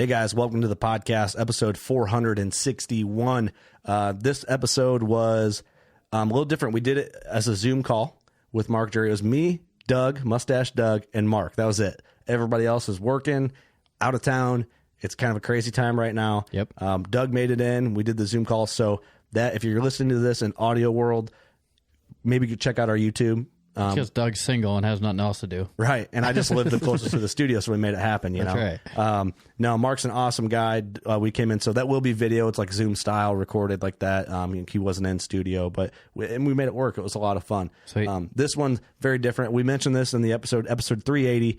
Hey guys, welcome to the podcast, episode 461. This episode was a little different. We did it as a Zoom call with Mark Drury. It was me, Doug, Mustache Doug, and Mark. That was it. Everybody else is working, out of town. It's kind of a crazy time right now. Yep. Doug made it in. We did the Zoom call. So that if you're listening to this in audio world, maybe you could check out our YouTube. Because Doug's single and has nothing else to do. Right. And I just live the closest to the studio, so we made it happen, you know? That's right. No, Mark's an awesome guy. We came in, so that will be video. It's like Zoom style, recorded like that. He wasn't in studio, but we made it work. It was a lot of fun. Sweet. This one's very different. We mentioned this in the episode 380.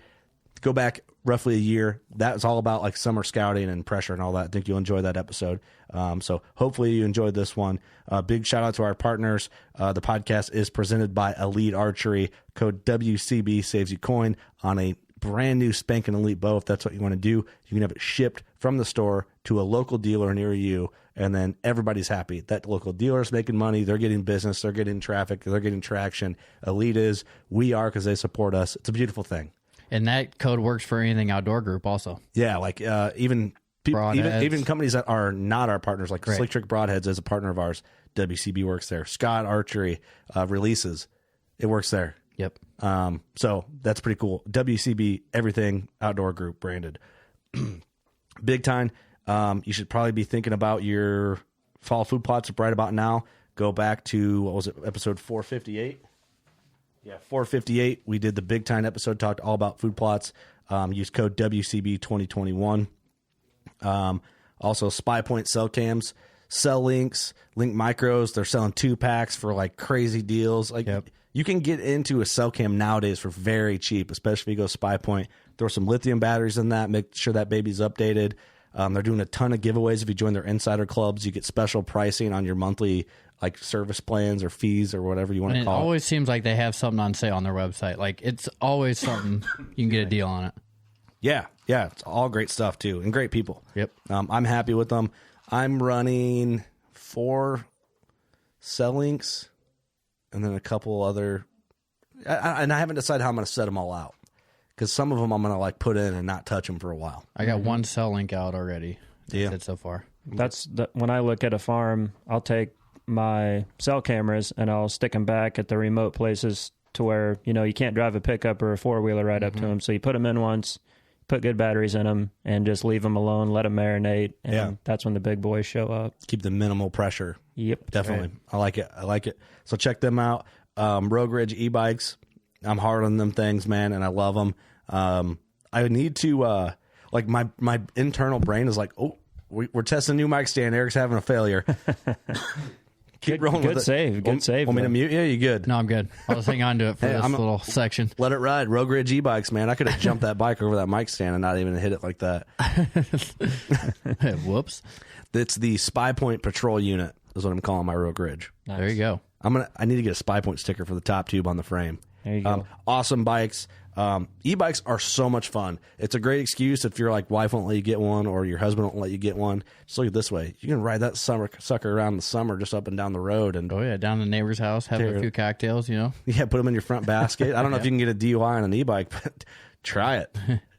Go back roughly a year. That was all about like summer scouting and pressure and all that. I think you'll enjoy that episode. So hopefully you enjoyed this one. Big shout out to our partners. The podcast is presented by Elite Archery. Code WCB saves you coin on a brand new spanking elite bow. If that's what you want to do, you can have it shipped from the store to a local dealer near you, and then everybody's happy. That local dealer is making money. They're getting business. They're getting traffic. They're getting traction. Elite is. We are, because they support us. It's a beautiful thing. And that code works for anything outdoor group also. Yeah, like even companies that are not our partners, like Right. Slick Trick Broadheads is a partner of ours. WCB works there. Scott Archery Releases, it works there. Yep. So that's pretty cool. WCB, everything outdoor group branded. Big Tine. You should probably be thinking about your fall food plots right about now. Go back to, what was it, episode 458? Yeah, 458. We did the Big Tine episode, talked all about food plots. Use code WCB 2021. Also, Spy Point cell cams, Cell Links, Link Micros. They're selling 2-packs for like crazy deals. Like you can get into a cell cam nowadays for very cheap, especially if you go Spy Point. Throw some lithium batteries in that. Make sure that baby's updated. They're doing a ton of giveaways. If you join their insider clubs, you get special pricing on your monthly like service plans or fees or whatever you want to call it. It always seems like they have something on sale on their website. Like it's always something you can get a deal on it. Yeah, it's all great stuff too, and great people. Yep. I'm happy with them. I'm running 4 Cell Links and then a couple other, and I haven't decided how I'm going to set them all out, because some of them I'm going to like put in and not touch them for a while. I got one Cell Link out already. Yeah. That's it so far. When I look at a farm, I'll take my cell cameras and I'll stick them back at the remote places to where, you can't drive a pickup or a four-wheeler right up to them. So you put them in once, put good batteries in them, and just leave them alone, let them marinate, and that's when the big boys show up. Keep the minimal pressure. Yep. Definitely. Right. I like it. So check them out. Rogue Ridge e-bikes. I'm hard on them things, man, and I love them. I need to, like my internal brain is like, oh, we're testing a new mic stand. Eric's having a failure. Keep rolling with it. Good save. Want me to mute you? You good? No, I'm good. I'll just hang on to it for this little section. Let it ride. Rogue Ridge e-bikes, man. I could have jumped that bike over that mic stand and not even hit it like that. Whoops. It's the Spy Point Patrol Unit is what I'm calling my Rogue Ridge. Nice. There you go. I need to get a Spy Point sticker for the top tube on the frame. There you go. Awesome bikes. E-bikes are so much fun. It's a great excuse if your like wife won't let you get one or your husband won't let you get one. Just look at it this way. You can ride that sucker around in the summer just up and down the road. And oh, yeah, down to the neighbor's house, have a few cocktails, Yeah, put them in your front basket. I don't know if you can get a DUI on an e-bike, but try it.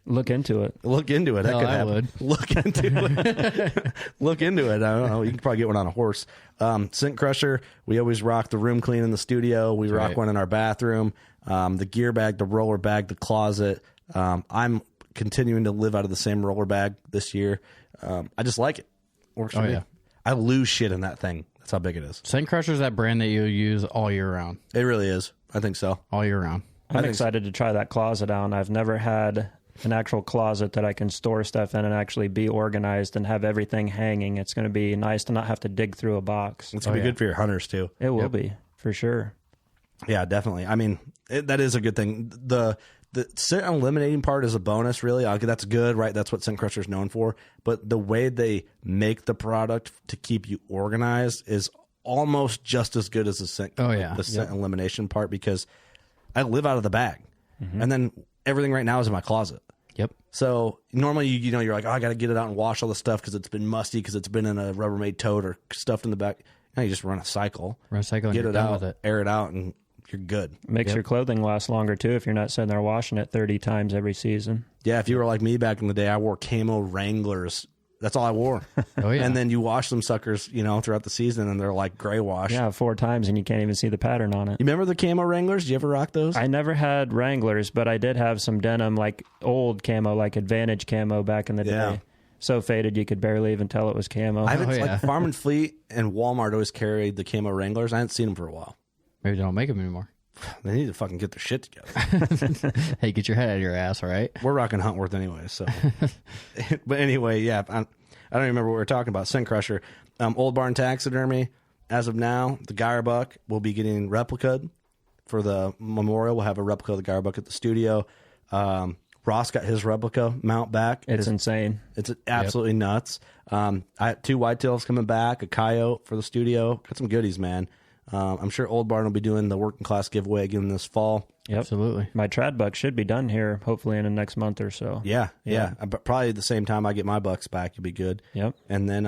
Look into it. Look into it. That could happen. Would. Look into it. Look into it. I don't know. You can probably get one on a horse. Scent Crusher. We always rock the room clean in the studio. We rock one in our bathroom. The gear bag, the roller bag, the closet. I'm continuing to live out of the same roller bag this year. I just like it. Works for me. Yeah. I lose shit in that thing. That's how big it is. Scent Crusher is that brand that you use all year round. It really is. I think so. All year round. I'm excited to try that closet out. I've never had an actual closet that I can store stuff in and actually be organized and have everything hanging. It's going to be nice to not have to dig through a box. It's going to be good for your hunters, too. It will be, for sure. Yeah, definitely. I mean, that is a good thing. The scent eliminating part is a bonus, really. That's good, right? That's what Scent Crusher is known for. But the way they make the product to keep you organized is almost just as good as the scent, scent elimination part, because I live out of the bag. And then everything right now is in my closet. Yep. So normally, you're like, oh, I got to get it out and wash all the stuff because it's been musty, because it's been in a Rubbermaid tote or stuffed in the back. Now you just run a cycle. And get it out, air it out, and you're good. Makes your clothing last longer, too, if you're not sitting there washing it 30 times every season. Yeah, if you were like me back in the day, I wore camo Wranglers. That's all I wore. Oh, yeah. And then you wash them suckers, throughout the season, and they're like gray wash. Yeah, 4 times, and you can't even see the pattern on it. You remember the camo Wranglers? Did you ever rock those? I never had Wranglers, but I did have some denim, like old camo, like Advantage camo back in the day. Yeah. So faded you could barely even tell it was camo. I haven't, Oh, yeah. like Farm and Fleet and Walmart always carried the camo Wranglers. I hadn't seen them for a while. Maybe they don't make them anymore. They need to fucking get their shit together. Hey, get your head out of your ass, all right? We're rocking Huntworth anyway, so. But anyway, yeah, I don't remember what we were talking about. Scent Crusher. Old Barn Taxidermy. As of now, the Geyer Buck will be getting replicated for the memorial. We'll have a replica of the Geyer Buck at the studio. Ross got his replica mount back. It's insane. It's absolutely nuts. I have 2 whitetails coming back, a coyote for the studio. Got some goodies, man. I'm sure Old Barn will be doing the working class giveaway again this fall. Yep. Absolutely. My trad buck should be done here, hopefully in the next month or so. Yeah. But probably the same time I get my bucks back, you'll be good. Yep. And then,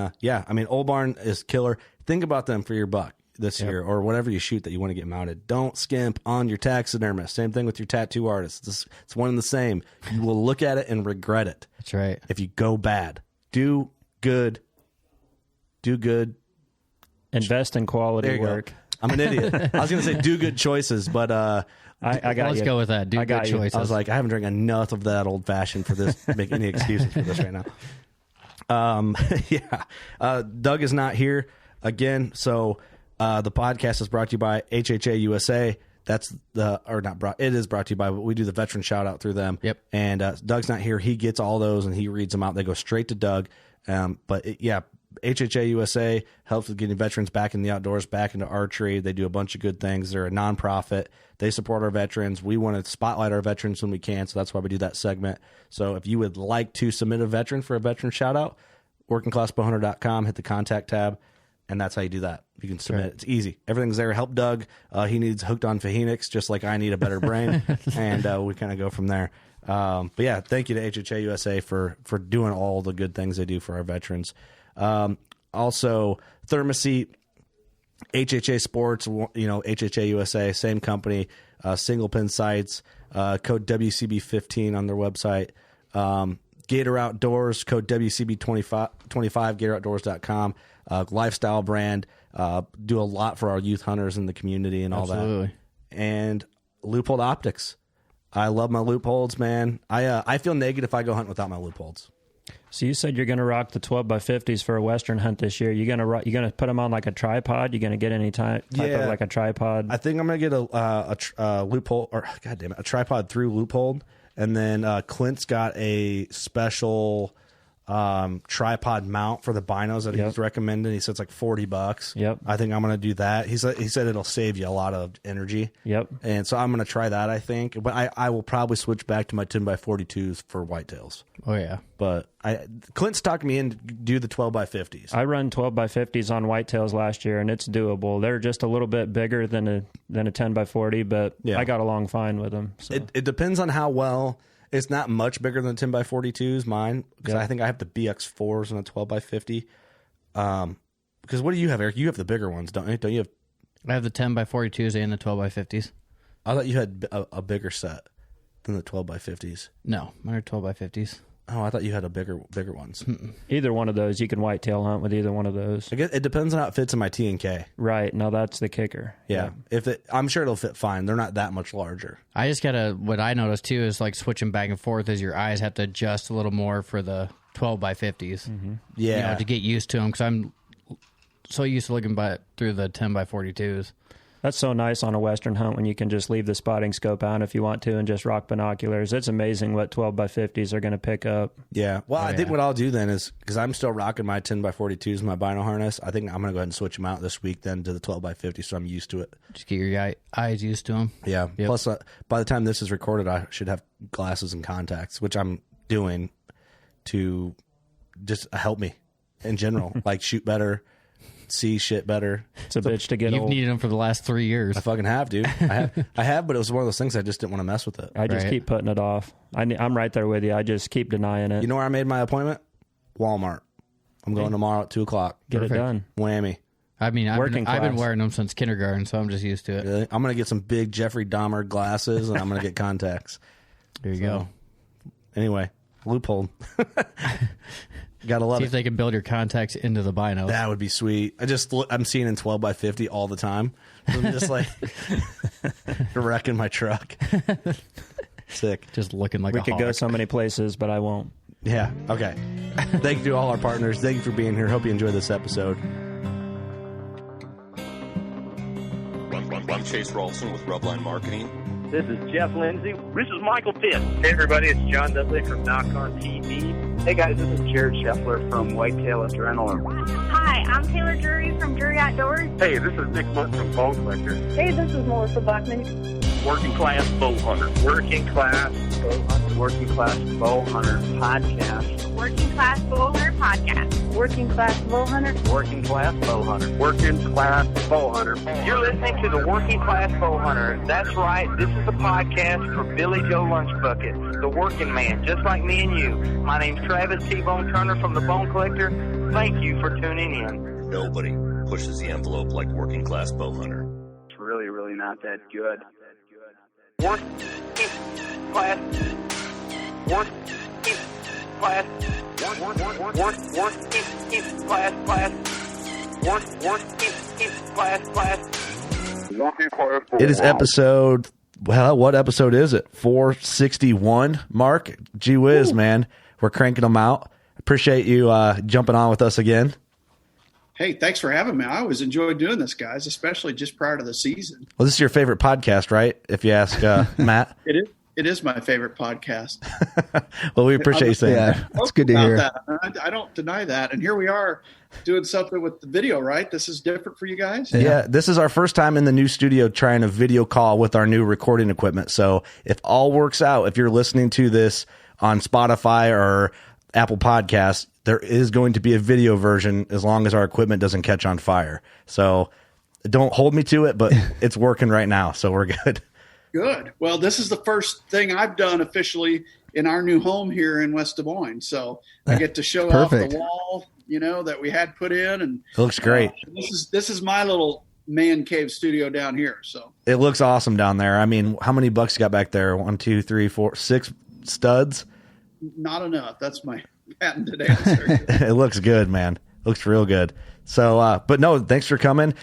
Old Barn is killer. Think about them for your buck this year or whatever you shoot that you want to get mounted. Don't skimp on your taxidermist. Same thing with your tattoo artist. It's one and the same. You will look at it and regret it. That's right. If you go bad. Do good. Invest in quality There you work. go. I'm an idiot. I was going to say do good choices, but I got Let's you. go with that. Do I got good you. choices. I was like, I haven't drank enough of that old fashioned for this to make any excuses for this right now. Doug is not here again, so the podcast is brought to you by HHA USA. It is brought to you by, but we do the veteran shout out through them. Yep. And Doug's not here. He gets all those and he reads them out. They go straight to Doug. HHA USA helps with getting veterans back in the outdoors, back into archery. They do a bunch of good things. They're a nonprofit. They support our veterans. We want to spotlight our veterans when we can, so that's why we do that segment. So if you would like to submit a veteran for a veteran shout-out, workingclassbowhunter.com, hit the contact tab, and that's how you do that. You can submit. Right. It's easy. Everything's there. Help Doug. He needs hooked on Fahenix, just like I need a better brain, and we kind of go from there. But yeah, thank you to HHA USA for doing all the good things they do for our veterans. Also, ThermaSeat, HHA Sports, HHA USA, same company, single pin sights, code WCB15 on their website. Gator Outdoors, code WCB25, GatorOutdoors.com. Lifestyle brand, do a lot for our youth hunters in the community and all that. And Leupold Optics. I love my Leupolds, man. I feel naked if I go hunt without my Leupolds. So you said you're going to rock the 12x50s for a Western hunt this year. You're going to put them on like a tripod. You're going to get any type of like a tripod. I think I'm going to get a Leupold, or a tripod through Leupold, and then Clint's got a special tripod mount for the binos that he's recommending. He said it's like $40. Yep. I think I'm going to do that. He said it'll save you a lot of energy. Yep. And so I'm going to try that, I think. But I will probably switch back to my 10x42s for whitetails. Oh, yeah. But Clint's talked me in to do the 12x50s. I run 12x50s on whitetails last year, and it's doable. They're just a little bit bigger than a 10x40, but I got along fine with them. So. It depends on how well. It's not much bigger than the 10x42s, mine, because I think I have the BX4s and a 12x50. Because what do you have, Eric? You have the bigger ones, don't you? Don't you have? I have the 10x42s and the 12x50s. I thought you had a bigger set than the 12x50s. No, mine are 12x50s. Oh, I thought you had a bigger ones. Either one of those, you can whitetail hunt with either one of those. I guess it depends on how it fits in my T&K. Right. Now that's the kicker. Yeah. I'm sure it'll fit fine. They're not that much larger. I just what I noticed too is like switching back and forth as your eyes have to adjust a little more for the 12x50s. Mm-hmm. Yeah. To get used to them, because I'm so used to looking through the 10x42s. That's so nice on a Western hunt when you can just leave the spotting scope on if you want to and just rock binoculars. It's amazing what 12x50s are going to pick up. Yeah. Well, I think what I'll do then is, because I'm still rocking my 10x42s, my bino harness, I think I'm going to go ahead and switch them out this week then to the 12x50, so I'm used to it. Just get your eyes used to them. Yeah. Yep. Plus, by the time this is recorded, I should have glasses and contacts, which I'm doing to just help me in general, like shoot better, see shit better. It's a bitch to get You've old. needed them for the last 3 years. I fucking have, dude. I have, but it was one of those things I just didn't want to mess with it. I just keep putting it off. I'm right there with you. I just keep denying it. You know where I made my appointment? Walmart. I'm going tomorrow at 2:00. Get it done. Whammy. I mean, I've Working been class. wearing them since kindergarten, so I'm just used to it. Really? I'm going to get some big Jeffrey Dahmer glasses, and I'm going to get contacts. There you go. Anyway, Leupold. Gotta love See it. if they can build your contacts into the bino. That would be sweet. I'm seeing in 12 by 50 all the time. So I'm just like wrecking my truck. Sick. Just looking like We a could go hawk. so many places, but I won't. Yeah. Okay. Thank you to all our partners. Thank you for being here. Hope you enjoyed this episode. I'm Chase Ralston with Rubline Marketing. This is Jeff Lindsay. This is Michael Pitt. Hey, everybody, it's John Dudley from Knock on TV. Hey, guys, this is Jared Scheffler from Whitetail Adrenaline. Hi, I'm Taylor Drury from Drury Outdoors. Hey, this is Nick Munt from Bone Collector. Hey, this is Melissa Buckman. Working Class Bow Hunter. Working Class Bow Hunter. Working Class Bow Hunter Podcast. Working Class Bow Hunter Podcast. Working Class Bow Hunter. Working Class Bow Hunter. Working Class Bow Hunter. You're listening to the Working Class Bow Hunter. That's right. This is the podcast for Billy Joe Lunchbucket, the working man, just like me and you. My name's Travis T-Bone Turner from the Bone Collector. Thank you for tuning in. Nobody pushes the envelope like Working Class Bow Hunter. It's really, really not that good. Working Class. Working Class. It is episode, well, what episode is it? 461, Mark? Gee whiz, man. We're cranking them out. Appreciate you jumping on with us again. Hey, thanks for having me. I always enjoy doing this, guys, especially just prior to the season. Well, this is your favorite podcast, right? If you ask Matt. It is my favorite podcast. Well, we appreciate you saying that. It's good to About hear. that. I don't deny that. And here we are doing something with the video, right? This is different for you guys? Yeah, this is our first time in the new studio trying a video call with our new recording equipment. So if all works out, if you're listening to this on Spotify or Apple Podcasts, there is going to be a video version as long as our equipment doesn't catch on fire. So don't hold me to it, but it's working right now. So we're good. Good. Well, this is the first thing I've done officially in our new home here in West Des Moines. So I get to show off Perfect. the wall, that we had put in. And It looks great. This is my little man cave studio down here. So It looks awesome down there. I mean, how many bucks you got back there? 1, 2, 3, 4, 6 studs? not enough. That's my patented answer. It looks good, man. Looks real good. So, but no, thanks for coming.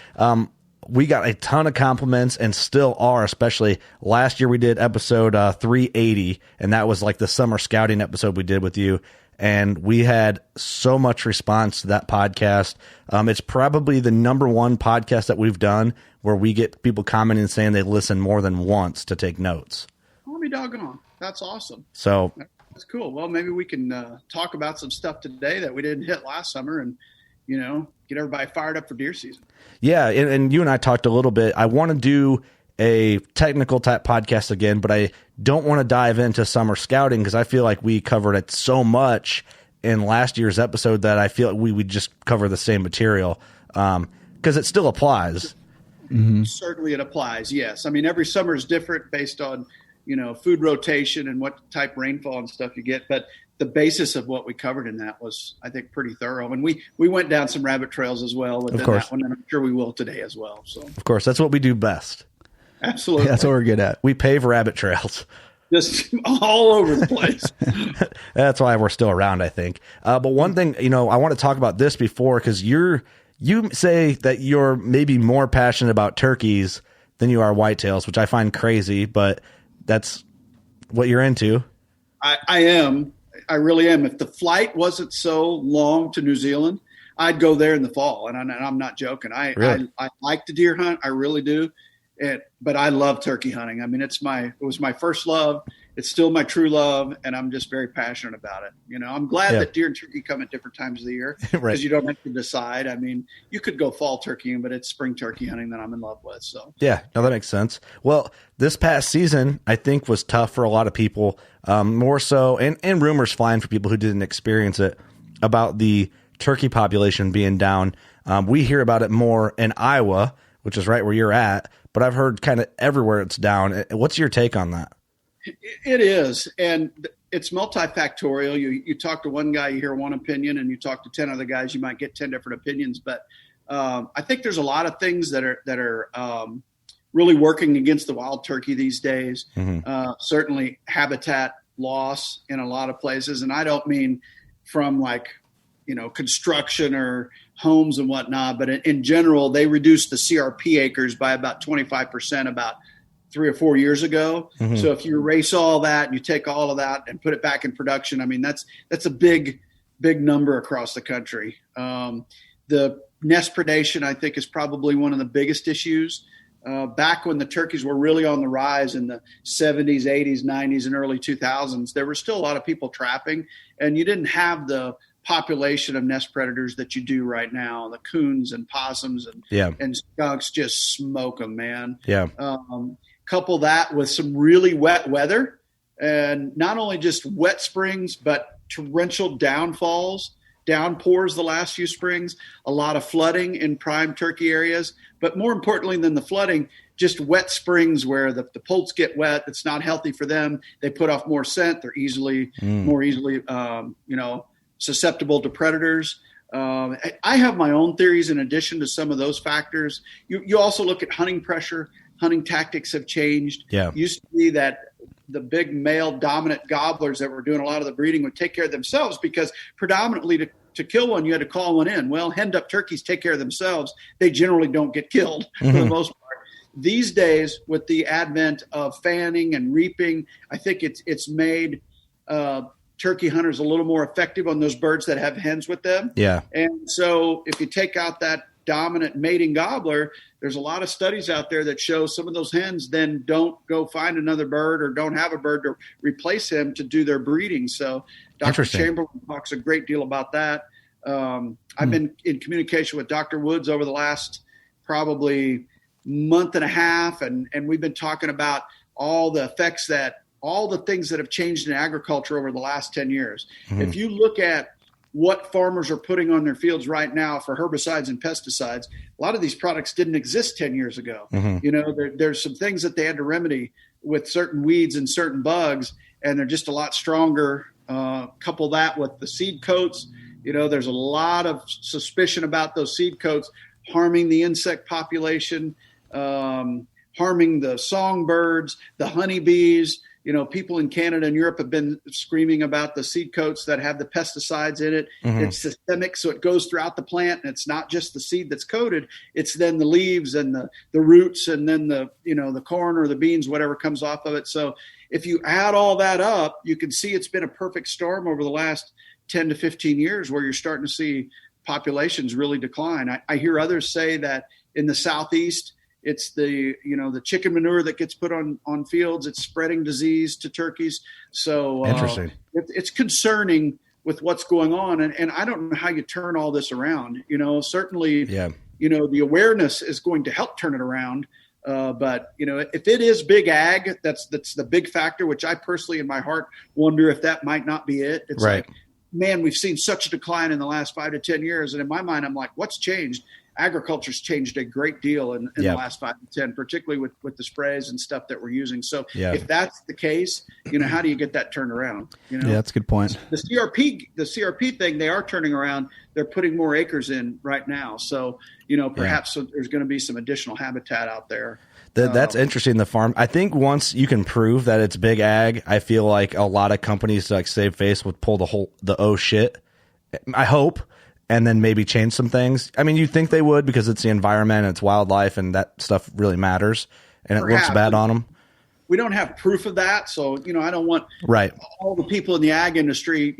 We got a ton of compliments and still are, especially last year we did episode 380, and that was like the summer scouting episode we did with you. And we had so much response to that podcast. It's probably the #1 podcast that we've done where we get people commenting saying they listen more than once to take notes. I'll be doggone. That's awesome. So That's cool. Well, maybe we can talk about some stuff today that we didn't hit last summer and, get everybody fired up for deer season. yeah, and you and I talked a little bit. I want to do a technical type podcast again, but I don't want to dive into summer scouting because I feel like we covered it so much in last year's episode that I feel like we would just cover the same material because it still applies. Mm-hmm. Certainly it applies, yes. I mean, every summer is different based on, food rotation and what type rainfall and stuff you get. But the basis of what we covered in that was, I think, pretty thorough. And we went down some rabbit trails as well within that one, and I'm sure we will today as well. So, of course, that's what we do best. Absolutely. That's what we're good at. We pave rabbit trails. Just all over the place. That's why we're still around, I think. But one thing, I want to talk about this before because you say that you're maybe more passionate about turkeys than you are whitetails, which I find crazy, but that's what you're into. I am. I really am. If the flight wasn't so long to New Zealand, I'd go there in the fall. And I'm not joking. Really? I like to deer hunt. I really do. But I love turkey hunting. I mean, it was my first love. It's still my true love, and I'm just very passionate about it. I'm glad that deer and turkey come at different times of the year because Right. you don't have to decide. I mean, you could go fall turkeying, but it's spring turkey hunting that I'm in love with. So Yeah, no, that makes sense. Well, this past season, I think, was tough for a lot of people, more so, and rumors flying for people who didn't experience it, about the turkey population being down. We hear about it more in Iowa, which is right where you're at, but I've heard kind of everywhere it's down. What's your take on that? it is, and it's multifactorial. You talk to one guy, you hear one opinion, and you talk to 10 other guys, you might get 10 different opinions. But I think there's a lot of things that are really working against the wild turkey these days. Certainly habitat loss in a lot of places. And I don't mean from like, construction or homes and whatnot, but in general, they reduced the CRP acres by about 25% about 3 or 4 years ago. So if you erase all that and you take all of that and put it back in production, I mean, that's a big number across the country. The nest predation, I think, is probably one of the biggest issues. Back when the turkeys were really on the rise in the 70s, 80s, 90s, and early 2000s, there were still a lot of people trapping, and you didn't have the population of nest predators that you do right now. The coons and possums and skunks just smoke them, man. Couple that with some really wet weather, and not only just wet springs, but torrential downpours the last few springs, a lot of flooding in prime turkey areas, but more importantly than the flooding, just wet springs where the poults get wet. It's not healthy for them. They put off more scent. They're more easily susceptible to predators. I have my own theories in addition to some of those factors. You also look at hunting pressure. Hunting tactics have changed. Used to be that the big male dominant gobblers that were doing a lot of the breeding would take care of themselves, because predominantly to kill one, you had to call one in. Well, hen-duck turkeys take care of themselves. They generally don't get killed for the most part. These days, with the advent of fanning and reaping, I think it's made turkey hunters a little more effective on those birds that have hens with them. And so if you take out that dominant mating gobbler, there's a lot of studies out there that show some of those hens then don't go find another bird or don't have a bird to replace him to do their breeding. So Dr. Chamberlain talks a great deal about that. I've been in communication with Dr. Woods over the last probably month and a half, and we've been talking about all the effects all the things that have changed in agriculture over the last 10 years. If you look at what farmers are putting on their fields right now for herbicides and pesticides, a lot of these products didn't exist 10 years ago. There's some things that they had to remedy with certain weeds and certain bugs, and they're just a lot stronger. Couple that with the seed coats. There's a lot of suspicion about those seed coats harming the insect population, harming the songbirds, the honeybees. People in Canada and Europe have been screaming about the seed coats that have the pesticides in it. It's systemic, so it goes throughout the plant, and it's not just the seed that's coated. It's then the leaves and the roots, and then the corn or the beans, whatever comes off of it. So if you add all that up, you can see it's been a perfect storm over the last 10 to 15 years where you're starting to see populations really decline. I hear others say that in the Southeast, it's the chicken manure that gets put on fields. It's spreading disease to turkeys. So interesting. It's concerning with what's going on. And I don't know how you turn all this around. Certainly, the awareness is going to help turn it around. But if it is big ag, that's the big factor, which I personally in my heart wonder if that might not be it. It's right. Like, man, we've seen such a decline in the last 5 to 10 years. And in my mind, I'm like, what's changed? Agriculture's changed a great deal in the last 5 to 10, particularly with the sprays and stuff that we're using. So if that's the case, how do you get that turned around? Yeah, that's a good point. The CRP thing, they are turning around. They're putting more acres in right now. So, perhaps there's going to be some additional habitat out there. That's interesting. The farm, I think once you can prove that it's big ag, I feel like a lot of companies like save face would pull the oh shit. I hope. And then maybe change some things. I mean, you think they would because it's the environment, and it's wildlife, and that stuff really matters, and it looks bad on them. We don't have proof of that, so I don't want all the people in the ag industry,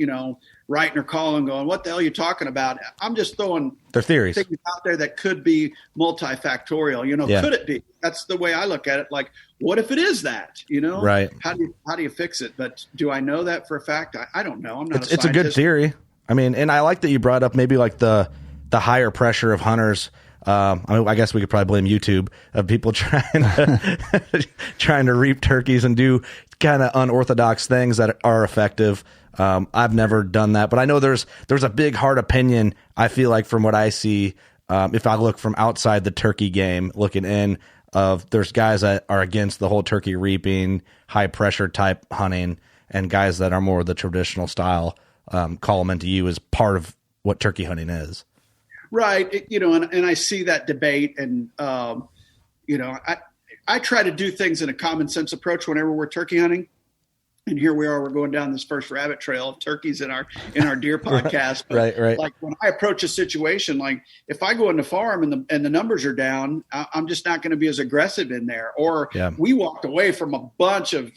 writing or calling, going, "What the hell are you talking about?" I'm just throwing their theories out there that could be multifactorial. Could it be? That's the way I look at it. Like, what if it is that? Right? How do you fix it? But do I know that for a fact? I don't know. I'm not. It's a good theory. I mean, and I like that you brought up maybe like the higher pressure of hunters. I guess we could probably blame YouTube of people trying to reap turkeys and do kind of unorthodox things that are effective. I've never done that, but I know there's a big hard opinion. I feel like from what I see, if I look from outside the turkey game, looking in, there's guys that are against the whole turkey reaping, high pressure type hunting, and guys that are more the traditional style. Call them into you as part of what turkey hunting is. Right. And I see that debate, and, I try to do things in a common sense approach whenever we're turkey hunting. And here we are, we're going down this first rabbit trail of turkeys in our deer podcast. But right. Like when I approach a situation, like if I go in the farm and the numbers are down, I'm just not going to be as aggressive in there. Or we walked away from a bunch of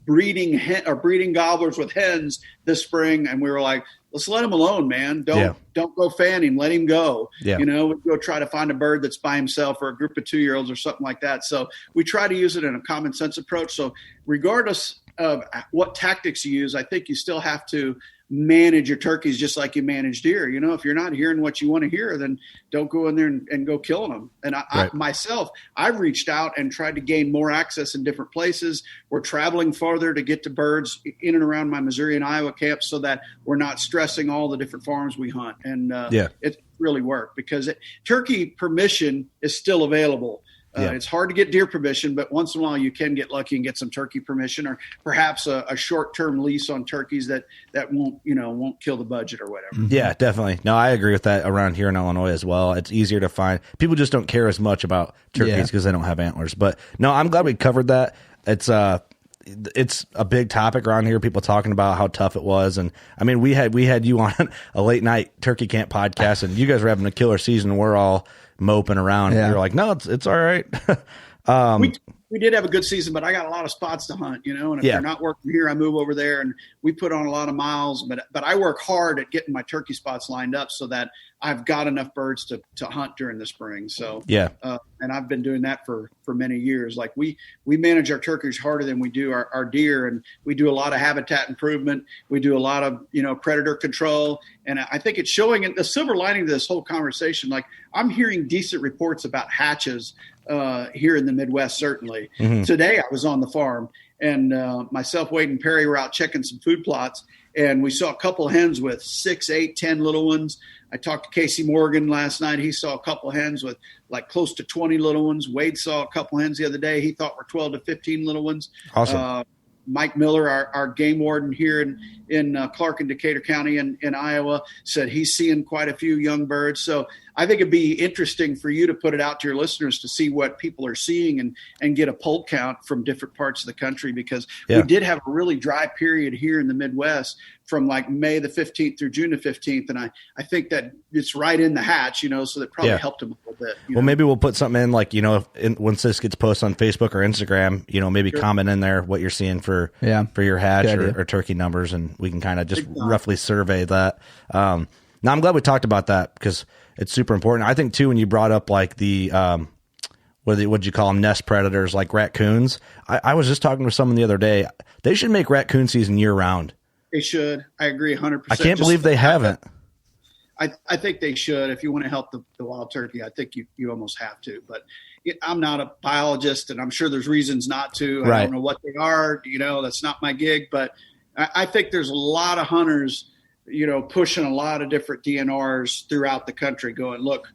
breeding gobblers with hens this spring, and we were like, let's let him alone, man. Don't go fan him. Let him go. Yeah. We go try to find a bird that's by himself or a group of 2-year-olds or something like that. So we try to use it in a common sense approach. So regardless of what tactics you use, I think you still have to manage your turkeys just like you manage deer. If you're not hearing what you want to hear, then don't go in there and go killing them. And I've reached out and tried to gain more access in different places. We're traveling farther to get to birds in and around my Missouri and Iowa camps so that we're not stressing all the different farms we hunt. And it really worked because turkey permission is still available. It's hard to get deer permission, but once in a while you can get lucky and get some turkey permission, or perhaps a short-term lease on turkeys that won't kill the budget or whatever. Yeah, definitely. No, I agree with that around here in Illinois as well. It's easier to find. People just don't care as much about turkeys because they don't have antlers. But no, I'm glad we covered that. It's a big topic around here. People talking about how tough it was, and I mean, we had you on a late night turkey camp podcast, and you guys were having a killer season. We're all moping around. Yeah. You're like, no, it's all right. We did have a good season, but I got a lot of spots to hunt, and if they're not working here, I move over there, and we put on a lot of miles, but I work hard at getting my turkey spots lined up so that I've got enough birds to hunt during the spring. So, and I've been doing that for many years. Like we manage our turkeys harder than we do our deer, and we do a lot of habitat improvement. We do a lot of, predator control. And I think it's showing the silver lining to this whole conversation. Like I'm hearing decent reports about hatches here in the Midwest, certainly. Mm-hmm. Today I was on the farm, and myself, Wade, and Perry were out checking some food plots, and we saw a couple of hens with 6, 8, 10 little ones. I talked to Casey Morgan last night. He saw a couple of hens with like close to 20 little ones. Wade saw a couple of hens the other day. He thought were 12 to 15 little ones. Awesome. Mike Miller, our game warden here in Clark and Decatur County in Iowa, said he's seeing quite a few young birds. So I think it'd be interesting for you to put it out to your listeners to see what people are seeing and get a poll count from different parts of the country, because we did have a really dry period here in the Midwest from like May the 15th through June the 15th. And I think that it's right in the hatch, so that probably helped them a little bit. Well, maybe we'll put something in like, once this gets posted on Facebook or Instagram, maybe comment in there what you're seeing for your hatch or turkey numbers, and we can kind of just roughly survey that. Now I'm glad we talked about that because it's super important. I think too, when you brought up like the, what'd you call them? Nest predators like raccoons. I was just talking to someone the other day. They should make raccoon season year round. They should. I agree 100%. I can't believe they haven't. I think they should. If you want to help the wild turkey, I think you almost have to. But I'm not a biologist, and I'm sure there's reasons not to. I don't know what they are. That's not my gig. But I think there's a lot of hunters, pushing a lot of different DNRs throughout the country going, look,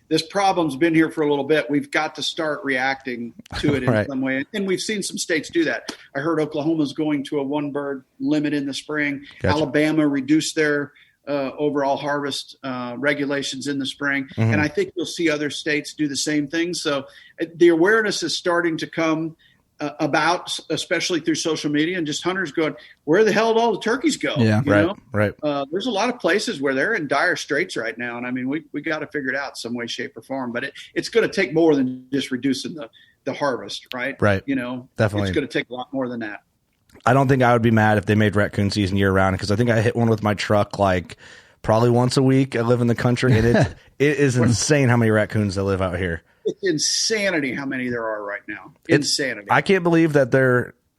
this problem's been here for a little bit. We've got to start reacting to it in some way. And we've seen some states do that. I heard Oklahoma's going to a 1-bird limit in the spring. Gotcha. Alabama reduced their overall harvest regulations in the spring. Mm-hmm. And I think you'll see other states do the same thing. So the awareness is starting to come about, especially through social media, and just hunters going, where the hell did all the turkeys go? Yeah, right. There's a lot of places where they're in dire straits right now. And I mean, we got to figure it out some way, shape, or form, but it's going to take more than just reducing the harvest, right? Right. Definitely. It's going to take a lot more than that. I don't think I would be mad if they made raccoon season year round, because I think I hit one with my truck like probably once a week. I live in the country, and it is insane how many raccoons that live out here. It's insanity how many there are right now. Insanity. I can't believe that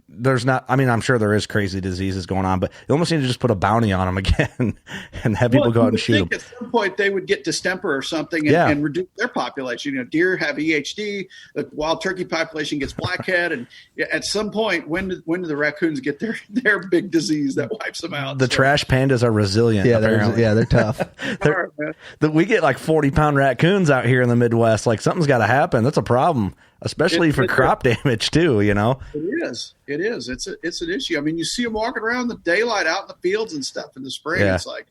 there's not. I mean, I'm sure there is crazy diseases going on, but you almost need to just put a bounty on them again and have people go out and shoot them. At some point, they would get distemper or something and reduce their population. Deer have EHD. The wild turkey population gets blackhead, and at some point, when do the raccoons get their big disease that wipes them out? The trash pandas are resilient. Yeah, they're tough. We get like 40-pound raccoons out here in the Midwest. Like something's got to happen. That's a problem. Especially for crop damage too, It is. It's an issue. I mean, you see them walking around in the daylight out in the fields and stuff in the spring. Yeah. It's like,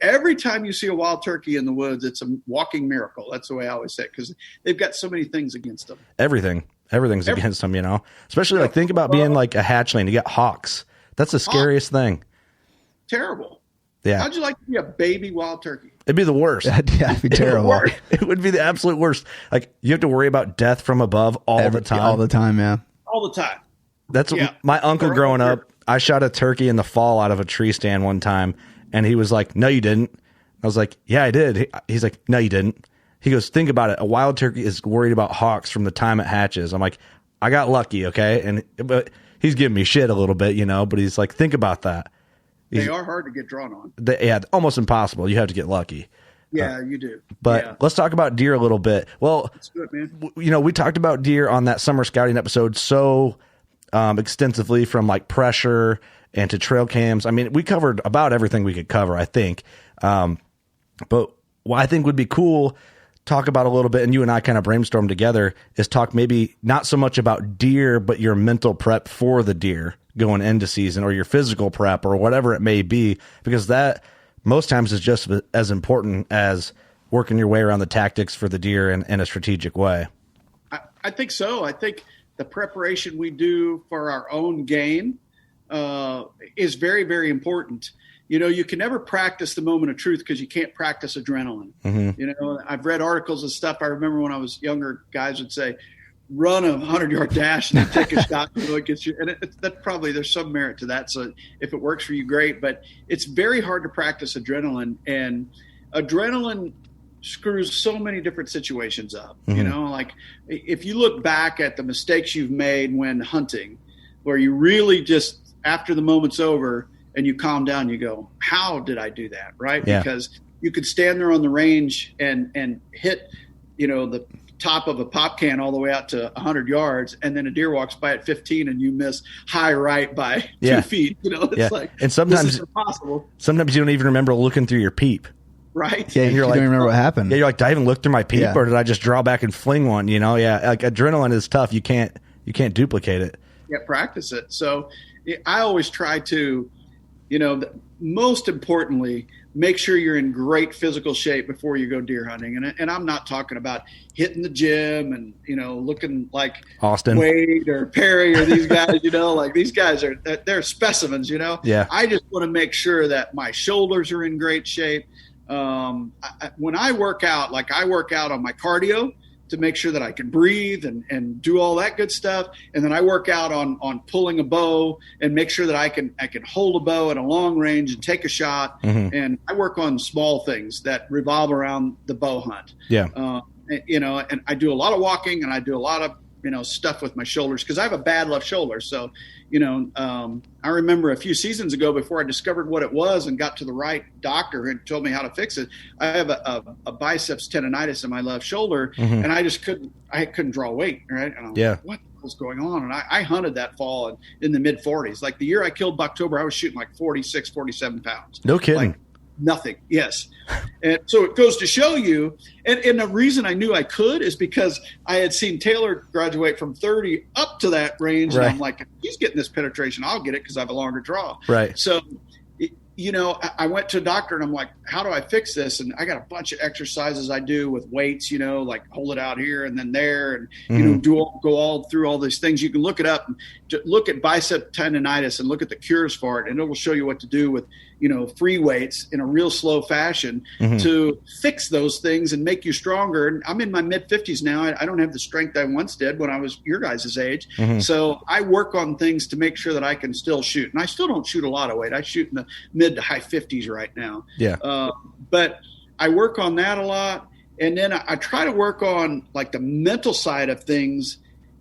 every time you see a wild turkey in the woods, it's a walking miracle. That's the way I always say it, because they've got so many things against them. Everything's against them, you know, especially like think about being like a hatchling. You got hawks. That's the scariest thing. Terrible. Yeah. How'd you like to be a baby wild turkey? It'd be the worst. Yeah, it'd be terrible. It would be the absolute worst. Like you have to worry about death from above all the time. All the time, yeah. All the time. That's my uncle growing up. I shot a turkey in the fall out of a tree stand one time, and he was like, "No, you didn't." I was like, "Yeah, I did." He's like, "No, you didn't." He goes, "Think about it. A wild turkey is worried about hawks from the time it hatches." I'm like, "I got lucky, okay?" But he's giving me shit a little bit, you know. But he's like, "Think about that." They are hard to get drawn on. Almost impossible. You have to get lucky. Yeah, you do. But let's talk about deer a little bit. Well, that's good, man. You know, we talked about deer on that summer scouting episode so extensively, from like pressure and to trail cams. I mean, we covered about everything we could cover, I think. But what I think would be cool, talk about a little bit, and you and I kind of brainstorm together, is talk maybe not so much about deer, but your mental prep for the deer going into season, or your physical prep, or whatever it may be, because that most times is just as important as working your way around the tactics for the deer in a strategic way. I think so. I think the preparation we do for our own game is very, very important. You know, you can never practice the moment of truth because you can't practice adrenaline. Mm-hmm. You know, I've read articles and stuff. I remember when I was younger, guys would say, run a 100-yard dash and then take a shot. You know, it gets you, and that probably there's some merit to that. So if it works for you, great. But it's very hard to practice adrenaline, and adrenaline screws so many different situations up. Mm-hmm. You know, like if you look back at the mistakes you've made when hunting, where you really just after the moment's over and you calm down, you go, how did I do that? Right? Yeah. Because you could stand there on the range and hit, you know, the top of a pop can all the way out to 100 yards, and then a deer walks by at 15 and you miss high right by 2 feet. You know, it's like, and sometimes this is impossible. Sometimes you don't even remember looking through your peep. Right. Yeah, you don't even remember what happened. Yeah, you're like, did I even look through my peep, or did I just draw back and fling one? You know, like adrenaline is tough. You can't duplicate it. Yeah, practice it. So I always try to, you know, most importantly, make sure you're in great physical shape before you go deer hunting. And I'm not talking about hitting the gym and, you know, looking like Austin Wade or Perry or these guys, you know, like these guys they're specimens, you know. Yeah. I just want to make sure that my shoulders are in great shape. When I work out, like I work out on my cardio to make sure that I can breathe and do all that good stuff. And then I work out on pulling a bow and make sure that I can hold a bow at a long range and take a shot. Mm-hmm. And I work on small things that revolve around the bow hunt. Yeah. You know, and I do a lot of walking and I do a lot of, you know, stuff with my shoulders because I have a bad left shoulder. So, you know, I remember a few seasons ago before I discovered what it was and got to the right doctor and told me how to fix it. I have a biceps tendonitis in my left shoulder, mm-hmm. and I just couldn't draw weight. Right. And I was like, what was going on? And I hunted that fall in the mid 40s. Like the year I killed Bucktober, I was shooting like 46, 47 pounds. No kidding. Like, nothing. Yes. And so it goes to show you. And the reason I knew I could is because I had seen Taylor graduate from 30 up to that range. Right. And I'm like, if he's getting this penetration, I'll get it because I have a longer draw. Right. So, you know, I went to a doctor and I'm like, how do I fix this? And I got a bunch of exercises I do with weights, you know, like hold it out here and then there and, you know, go all through all these things. You can look it up and look at bicep tendonitis and look at the cures for it. And it will show you what to do with, you know, free weights in a real slow fashion to fix those things and make you stronger. And I'm in my mid 50s now. I don't have the strength I once did when I was your guys' age. Mm-hmm. So I work on things to make sure that I can still shoot. And I still don't shoot a lot of weight. I shoot in the mid to high 50s right now. Yeah. But I work on that a lot. And then I try to work on like the mental side of things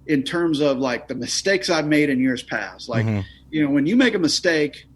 in terms of like the mistakes I've made in years past. Like, you know, when you make a mistake,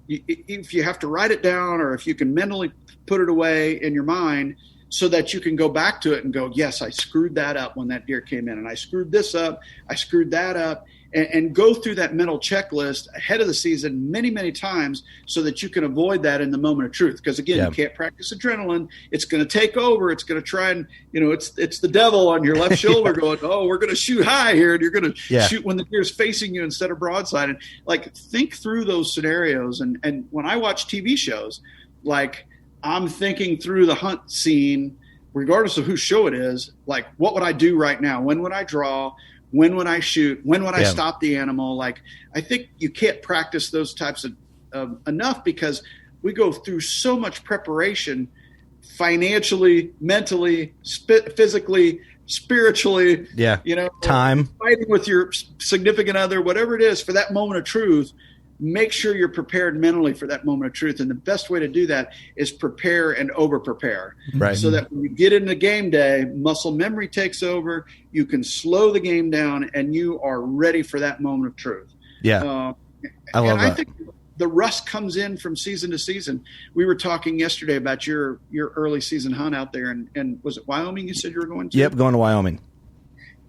if you have to write it down or if you can mentally put it away in your mind so that you can go back to it and go, yes, I screwed that up when that deer came in and I screwed this up, I screwed that up, and go through that mental checklist ahead of the season many, many times so that you can avoid that in the moment of truth. Because again, you can't practice adrenaline. It's going to take over. It's going to try and, you know, it's the devil on your left shoulder going, oh, we're going to shoot high here. And you're going to shoot when the deer's facing you instead of broadside. And like, think through those scenarios. And when I watch TV shows, like I'm thinking through the hunt scene, regardless of whose show it is, like, what would I do right now? When would I draw? When would I shoot? When would I stop the animal? Like, I think you can't practice those types of enough, because we go through so much preparation financially, mentally, physically, spiritually, time, fighting with your significant other, whatever it is, for that moment of truth. Make sure you're prepared mentally for that moment of truth. And the best way to do that is prepare and over prepare. Right. So that when you get into game day, muscle memory takes over, you can slow the game down, and you are ready for that moment of truth. Yeah. I love that. I think the rust comes in from season to season. We were talking yesterday about your early season hunt out there, and was it Wyoming you said you were going to? Yep, going to Wyoming.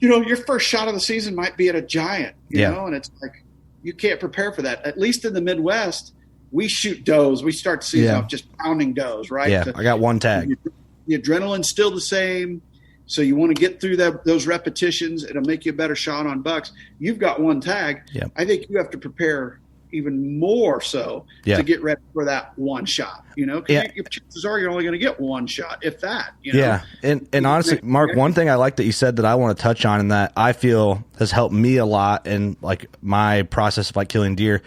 Your first shot of the season might be at a giant, you know, and it's like, you can't prepare for that. At least in the Midwest, we shoot does. We start the season off just pounding does, right? Yeah, I got one tag. The adrenaline's still the same, so you want to get through those repetitions. It'll make you a better shot on bucks. You've got one tag. Yep. I think you have to prepare even more so to get ready for that one shot, because your chances are you're only going to get one shot, if that. Yeah, and honestly, Mark, one thing I like that you said that I want to touch on, and that I feel has helped me a lot in like my process of like killing deer,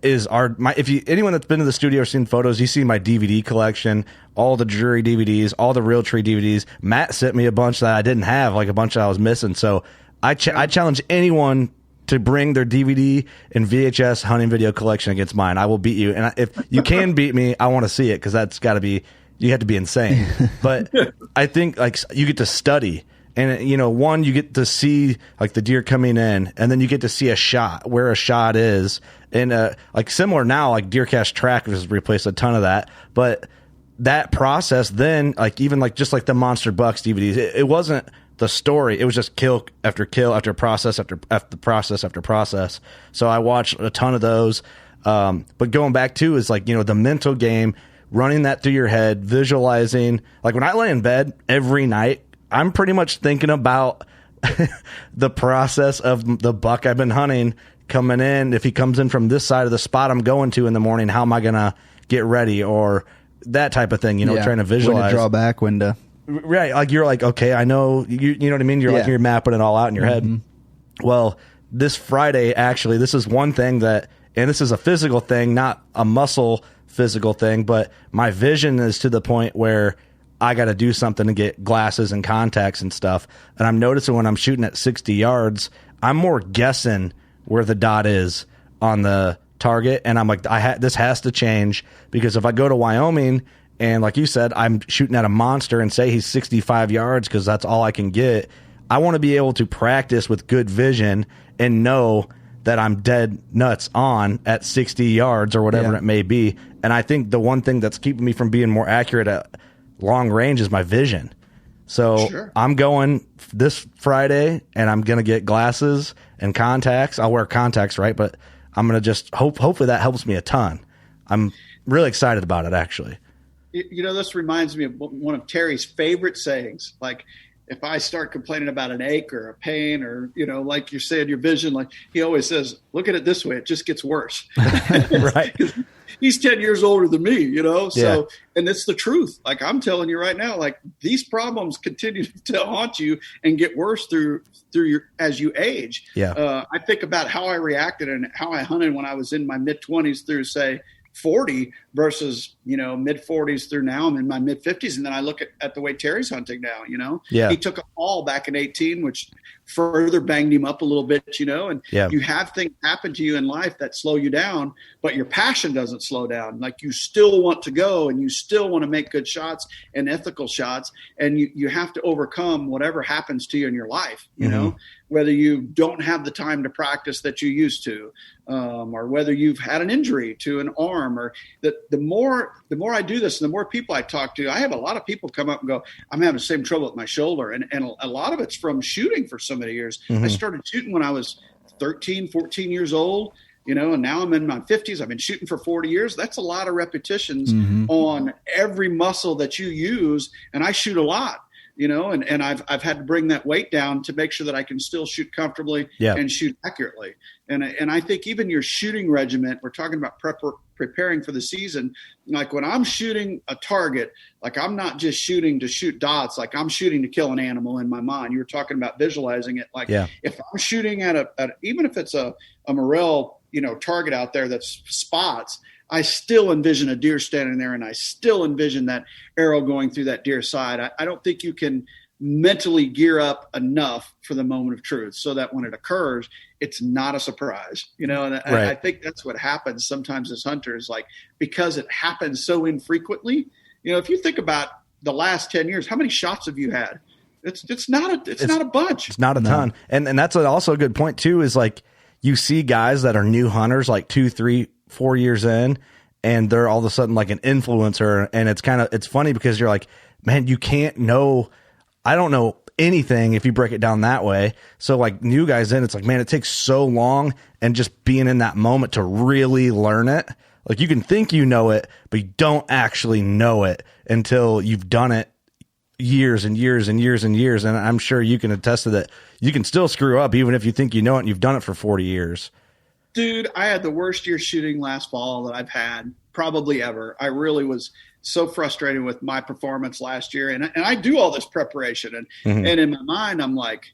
is anyone that's been to the studio or seen photos, you see my DVD collection, all the Drury DVDs, all the Realtree DVDs. Matt sent me a bunch that I didn't have, like a bunch that I was missing. So I challenge anyone to bring their DVD and VHS hunting video collection against mine. I will beat you. And if you can beat me, I want to see it, because that's got to be, you have to be insane. But I think like you get to study, and you get to see like the deer coming in, and then you get to see a shot, where a shot is. And like similar now, like DeerCast track has replaced a ton of that. But that process then, like even like just like the Monster Bucks DVDs, it wasn't the story. It was just kill after process after process after process. So I watched a ton of those. But going back to is like, the mental game, running that through your head, visualizing. Like when I lay in bed every night, I'm pretty much thinking about the process of the buck I've been hunting coming in. If he comes in from this side of the spot I'm going to in the morning, how am I going to get ready, or that type of thing, trying to visualize. When to draw back, when to... Right, like you're like, okay, I know, you know what I mean? You're like, you're mapping it all out in your head. Well, this Friday, actually, this is one thing that, and this is a physical thing, not a muscle physical thing, but my vision is to the point where I got to do something to get glasses and contacts and stuff. And I'm noticing when I'm shooting at 60 yards, I'm more guessing where the dot is on the target. And I'm like, this has to change, because if I go to Wyoming, and like you said, I'm shooting at a monster and say he's 65 yards because that's all I can get, I want to be able to practice with good vision and know that I'm dead nuts on at 60 yards or whatever it may be. And I think the one thing that's keeping me from being more accurate at long range is my vision. So I'm going this Friday, and I'm going to get glasses and contacts. I'll wear contacts, right? But I'm going to just hopefully that helps me a ton. I'm really excited about it, actually. This reminds me of one of Terry's favorite sayings. Like, if I start complaining about an ache or a pain, or, like you said, your vision, like he always says, look at it this way, it just gets worse. Right. He's 10 years older than me, so, and it's the truth. Like, I'm telling you right now, like, these problems continue to haunt you and get worse through as you age. Yeah. I think about how I reacted and how I hunted when I was in my mid-20s through, say, 40 versus, mid 40s through now I'm in my mid 50s. And then I look at the way Terry's hunting now, he took a fall back in 18, which further banged him up a little bit, and you have things happen to you in life that slow you down, but your passion doesn't slow down. Like, you still want to go, and you still want to make good shots and ethical shots. And you have to overcome whatever happens to you in your life, whether you don't have the time to practice that you used to, or whether you've had an injury to an arm, or that the more I do this, and the more people I talk to, I have a lot of people come up and go, I'm having the same trouble with my shoulder. And a lot of it's from shooting for so many years. I started shooting when I was 13, 14 years old, and now I'm in my 50s. I've been shooting for 40 years. That's a lot of repetitions on every muscle that you use. And I shoot a lot. and I've had to bring that weight down to make sure that I can still shoot comfortably and shoot accurately. And I think even your shooting regiment, we're talking about preparing for the season. Like when I'm shooting a target, like I'm not just shooting to shoot dots, like I'm shooting to kill an animal in my mind. You were talking about visualizing it. Like if I'm shooting at even if it's a morel, target out there that's spots, I still envision a deer standing there, and I still envision that arrow going through that deer side. I don't think you can mentally gear up enough for the moment of truth so that when it occurs, it's not a surprise, and I think that's what happens sometimes as hunters, like, because it happens so infrequently. If you think about the last 10 years, how many shots have you had? It's not a bunch. It's not a ton. And that's also a good point too, is like you see guys that are new hunters, like 2, 3, 4 years in, and they're all of a sudden like an influencer. And it's funny because you're like, man, you can't know. I don't know anything if you break it down that way. So like new guys in, it's like, man, it takes so long, and just being in that moment to really learn it. Like you can think you know it, but you don't actually know it until you've done it years and years and years and years. And I'm sure you can attest to that. You can still screw up even if you think you know it and you've done it for 40 years. Dude, I had the worst year shooting last fall that I've had probably ever. I really was so frustrated with my performance last year. And I do all this preparation. And in my mind, I'm like,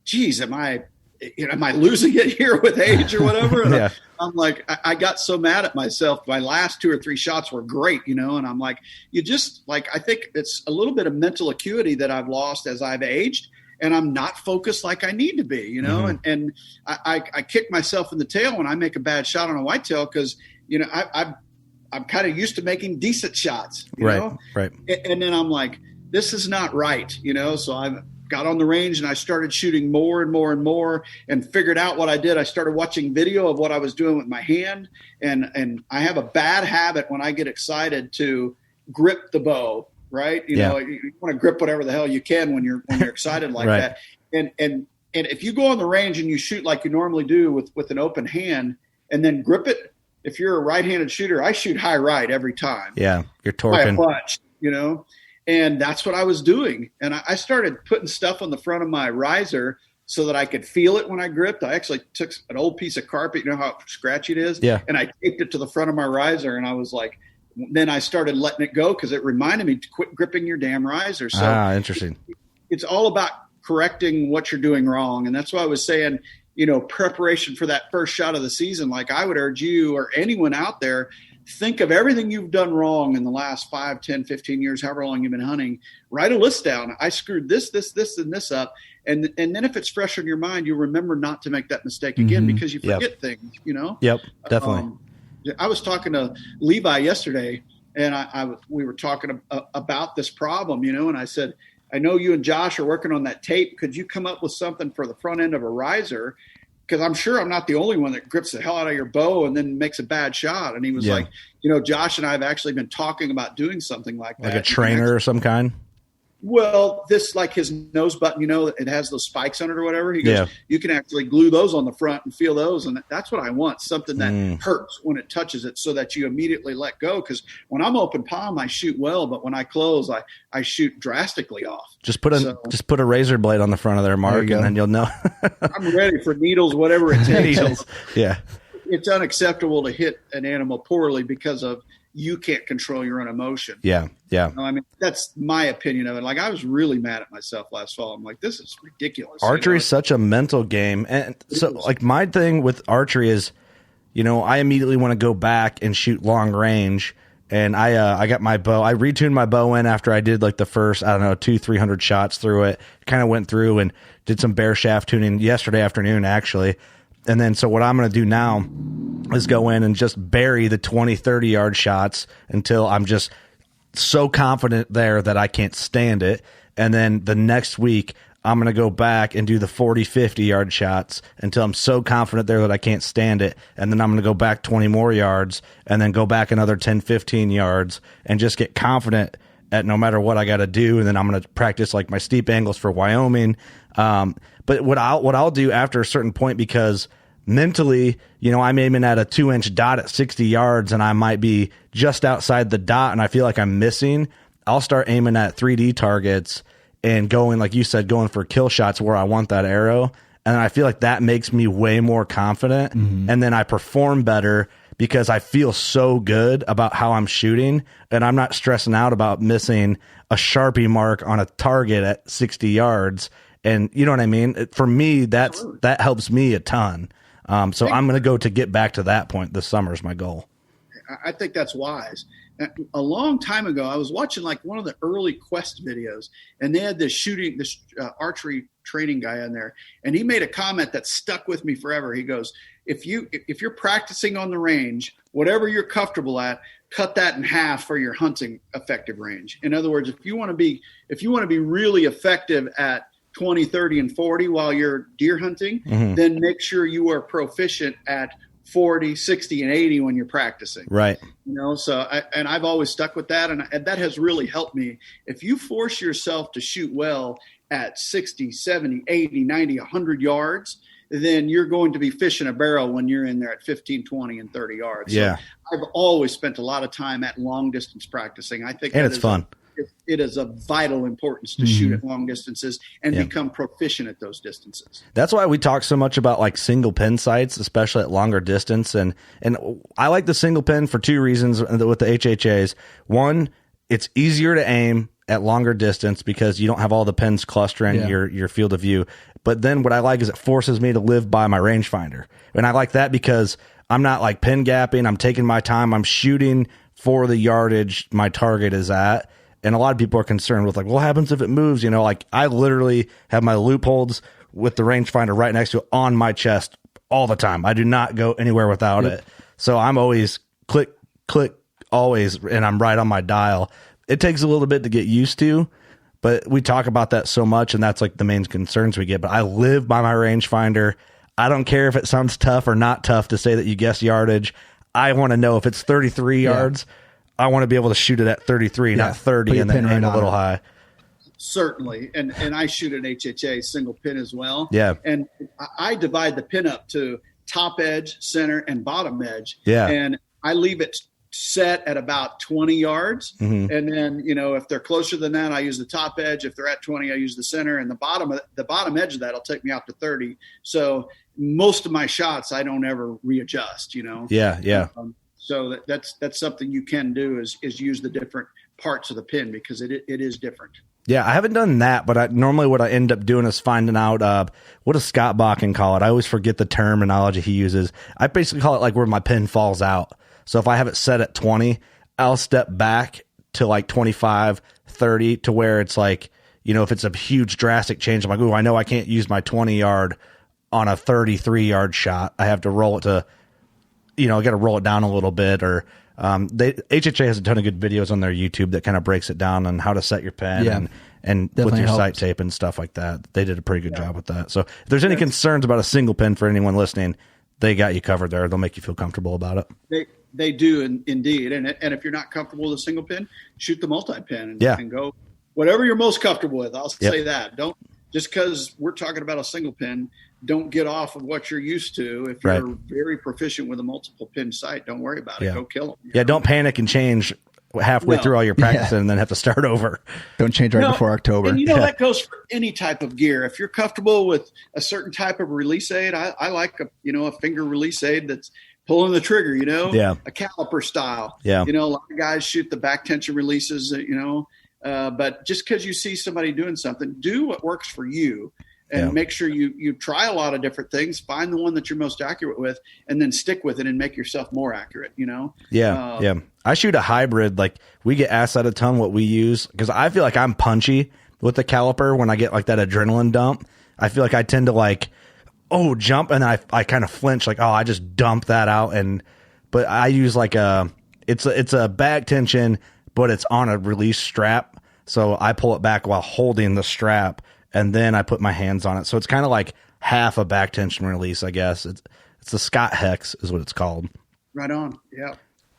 geez, am I losing it here with age or whatever? And I'm like, I got so mad at myself. My last 2 or 3 shots were great, and I'm like, I think it's a little bit of mental acuity that I've lost as I've aged. And I'm not focused like I need to be, and I kick myself in the tail when I make a bad shot on a whitetail because, I'm kind of used to making decent shots, you know? Right. And then I'm like, this is not right, So I got on the range and I started shooting more and more and more and figured out what I did. I started watching video of what I was doing with my hand. And I have a bad habit when I get excited to grip the bow. Right. You want to grip whatever the hell you can when you're excited like that. And if you go on the range and you shoot like you normally do with an open hand and then grip it, if you're a right-handed shooter, I shoot high right every time. Yeah. You're torquing. By a bunch, and that's what I was doing. And I started putting stuff on the front of my riser so that I could feel it when I gripped. I actually took an old piece of carpet, how scratchy it is. Yeah. And I taped it to the front of my riser, and I was like, then I started letting it go because it reminded me to quit gripping your damn riser. So interesting. It's all about correcting what you're doing wrong. And that's why I was saying, preparation for that first shot of the season. Like I would urge you or anyone out there, think of everything you've done wrong in the last 5, 10, 15 years, however long you've been hunting. Write a list down. I screwed this, and this up. And then if it's fresh in your mind, you'll remember not to make that mistake again because you forget things, Yep, definitely. I was talking to Levi yesterday, and we were talking about this problem, and I said, I know you and Josh are working on that tape. Could you come up with something for the front end of a riser? Because I'm sure I'm not the only one that grips the hell out of your bow and then makes a bad shot. And he was like, Josh and I have actually been talking about doing something like that. Like a trainer or some kind? Well, this like his nose button, it has those spikes on it or whatever. He goes, you can actually glue those on the front and feel those. And that's what I want, something that hurts when it touches it so that you immediately let go. Because when I'm open palm, I shoot well. But when I close, I shoot drastically off. Just put a razor blade on the front of there, Mark, and then you'll know. I'm ready for needles, whatever it takes. Needles. Yeah. It's unacceptable to hit an animal poorly because of you can't control your own emotion. Yeah. I mean, that's my opinion of it. Like, I was really mad at myself last fall. I'm like, this is ridiculous. Archery is such a mental game. And so, like, my thing with archery is, I immediately want to go back and shoot long range. And I got my bow. I retuned my bow in after I did, like, the first, 200-300 shots through it. Kind of went through and did some bare shaft tuning yesterday afternoon, actually. And then, so what I'm going to do now is go in and just bury the 20-30 yard shots until I'm just so confident there that I can't stand it. And then the next week, I'm going to go back and do the 40-50 yard shots until I'm so confident there that I can't stand it. And then I'm going to go back 20 more yards and then go back another 10-15 yards and just get confident at no matter what I got to do. And then I'm going to practice like my steep angles for Wyoming. But what I'll do after a certain point, because mentally, I'm aiming at a 2-inch dot at 60 yards and I might be just outside the dot and I feel like I'm missing, I'll start aiming at 3D targets and going, like you said, going for kill shots where I want that arrow. And I feel like that makes me way more confident. And then I perform better because I feel so good about how I'm shooting, and I'm not stressing out about missing a Sharpie mark on a target at 60 yards. And you know what I mean? For me, that helps me a ton. So I'm going to go to get back to that point this summer is my goal. I think that's wise. A long time ago, I was watching like one of the early Quest videos, and they had this archery training guy in there, and he made a comment that stuck with me forever. He goes, if you're practicing on the range, whatever you're comfortable at, cut that in half for your hunting effective range. In other words, if you want to be really effective at 20, 30, and 40 while you're deer hunting, then make sure you are proficient at 40, 60, and 80 when you're practicing. Right. So I've always stuck with that, and that has really helped me. If you force yourself to shoot well at 60, 70, 80, 90, 100 yards, then you're going to be fishing a barrel when you're in there at 15, 20, and 30 yards. Yeah. So I've always spent a lot of time at long distance practicing. I think and it's fun. It is of vital importance to shoot at long distances and become proficient at those distances. That's why we talk so much about like single pin sights, especially at longer distance. And I like the single pin for two reasons with the HHAs. One, it's easier to aim at longer distance because you don't have all the pins clustering your field of view. But then what I like is it forces me to live by my rangefinder. And I like that because I'm not like pin gapping. I'm taking my time. I'm shooting for the yardage my target is at. And a lot of people are concerned with like, what happens if it moves? Like I literally have my Leupolds with the rangefinder right next to it on my chest all the time. I do not go anywhere without it. So I'm always click, always, and I'm right on my dial. It takes a little bit to get used to, but we talk about that so much, and that's like the main concerns we get. But I live by my rangefinder. I don't care if it sounds tough or not tough to say that you guess yardage. I want to know if it's 33 yards. I want to be able to shoot it at 33, not 30, and then aim a little high. Certainly. And I shoot an HHA single pin as well. Yeah. And I divide the pin up to top edge, center, and bottom edge. Yeah. And I leave it set at about 20 yards. And then, if they're closer than that, I use the top edge. If they're at 20, I use the center, and the bottom edge of that will take me out to 30. So most of my shots, I don't ever readjust, Yeah. So that's something you can do is use the different parts of the pin because it is different. Yeah, I haven't done that, but normally what I end up doing is finding out what does Scott Bakken call it. I always forget the terminology he uses. I basically call it like where my pin falls out. So if I have it set at 20, I'll step back to like 25, 30 to where it's like, if it's a huge drastic change, I'm like, ooh, I know I can't use my 20 yard on a 33 yard shot. I have to roll it to, I got to roll it down a little bit, or HHA has a ton of good videos on their YouTube that kind of breaks it down on how to set your pen and with your sight tape and stuff like that. They did a pretty good job with that. So if there's any concerns about a single pin for anyone listening, they got you covered there. They'll make you feel comfortable about it. They do indeed. And if you're not comfortable with a single pin, shoot the multi-pin and go whatever you're most comfortable with. I'll say that. Don't just because we're talking about a single pin, don't get off of what you're used to. If you're very proficient with a multiple pin sight, don't worry about it. Go kill them. Don't panic and change halfway through all your practicing and then have to start over. Don't change before October. And that goes for any type of gear. If you're comfortable with a certain type of release aid, I like a finger release aid that's pulling the trigger, a caliper style. Yeah. A lot of guys shoot the back tension releases, but just because you see somebody doing something, do what works for you. And make sure you try a lot of different things, find the one that you're most accurate with, and then stick with it and make yourself more accurate, Yeah. I shoot a hybrid. Like, we get asked that a ton what we use, because I feel like I'm punchy with the caliper when I get like that adrenaline dump. I feel like I tend to jump, and I kind of flinch, like, I just dump that out. But I use like it's a back tension, but it's on a release strap. So I pull it back while holding the strap, and then I put my hands on it. So it's kind of like half a back tension release, I guess. It's the Scott Hex is what it's called. Right on. Yeah.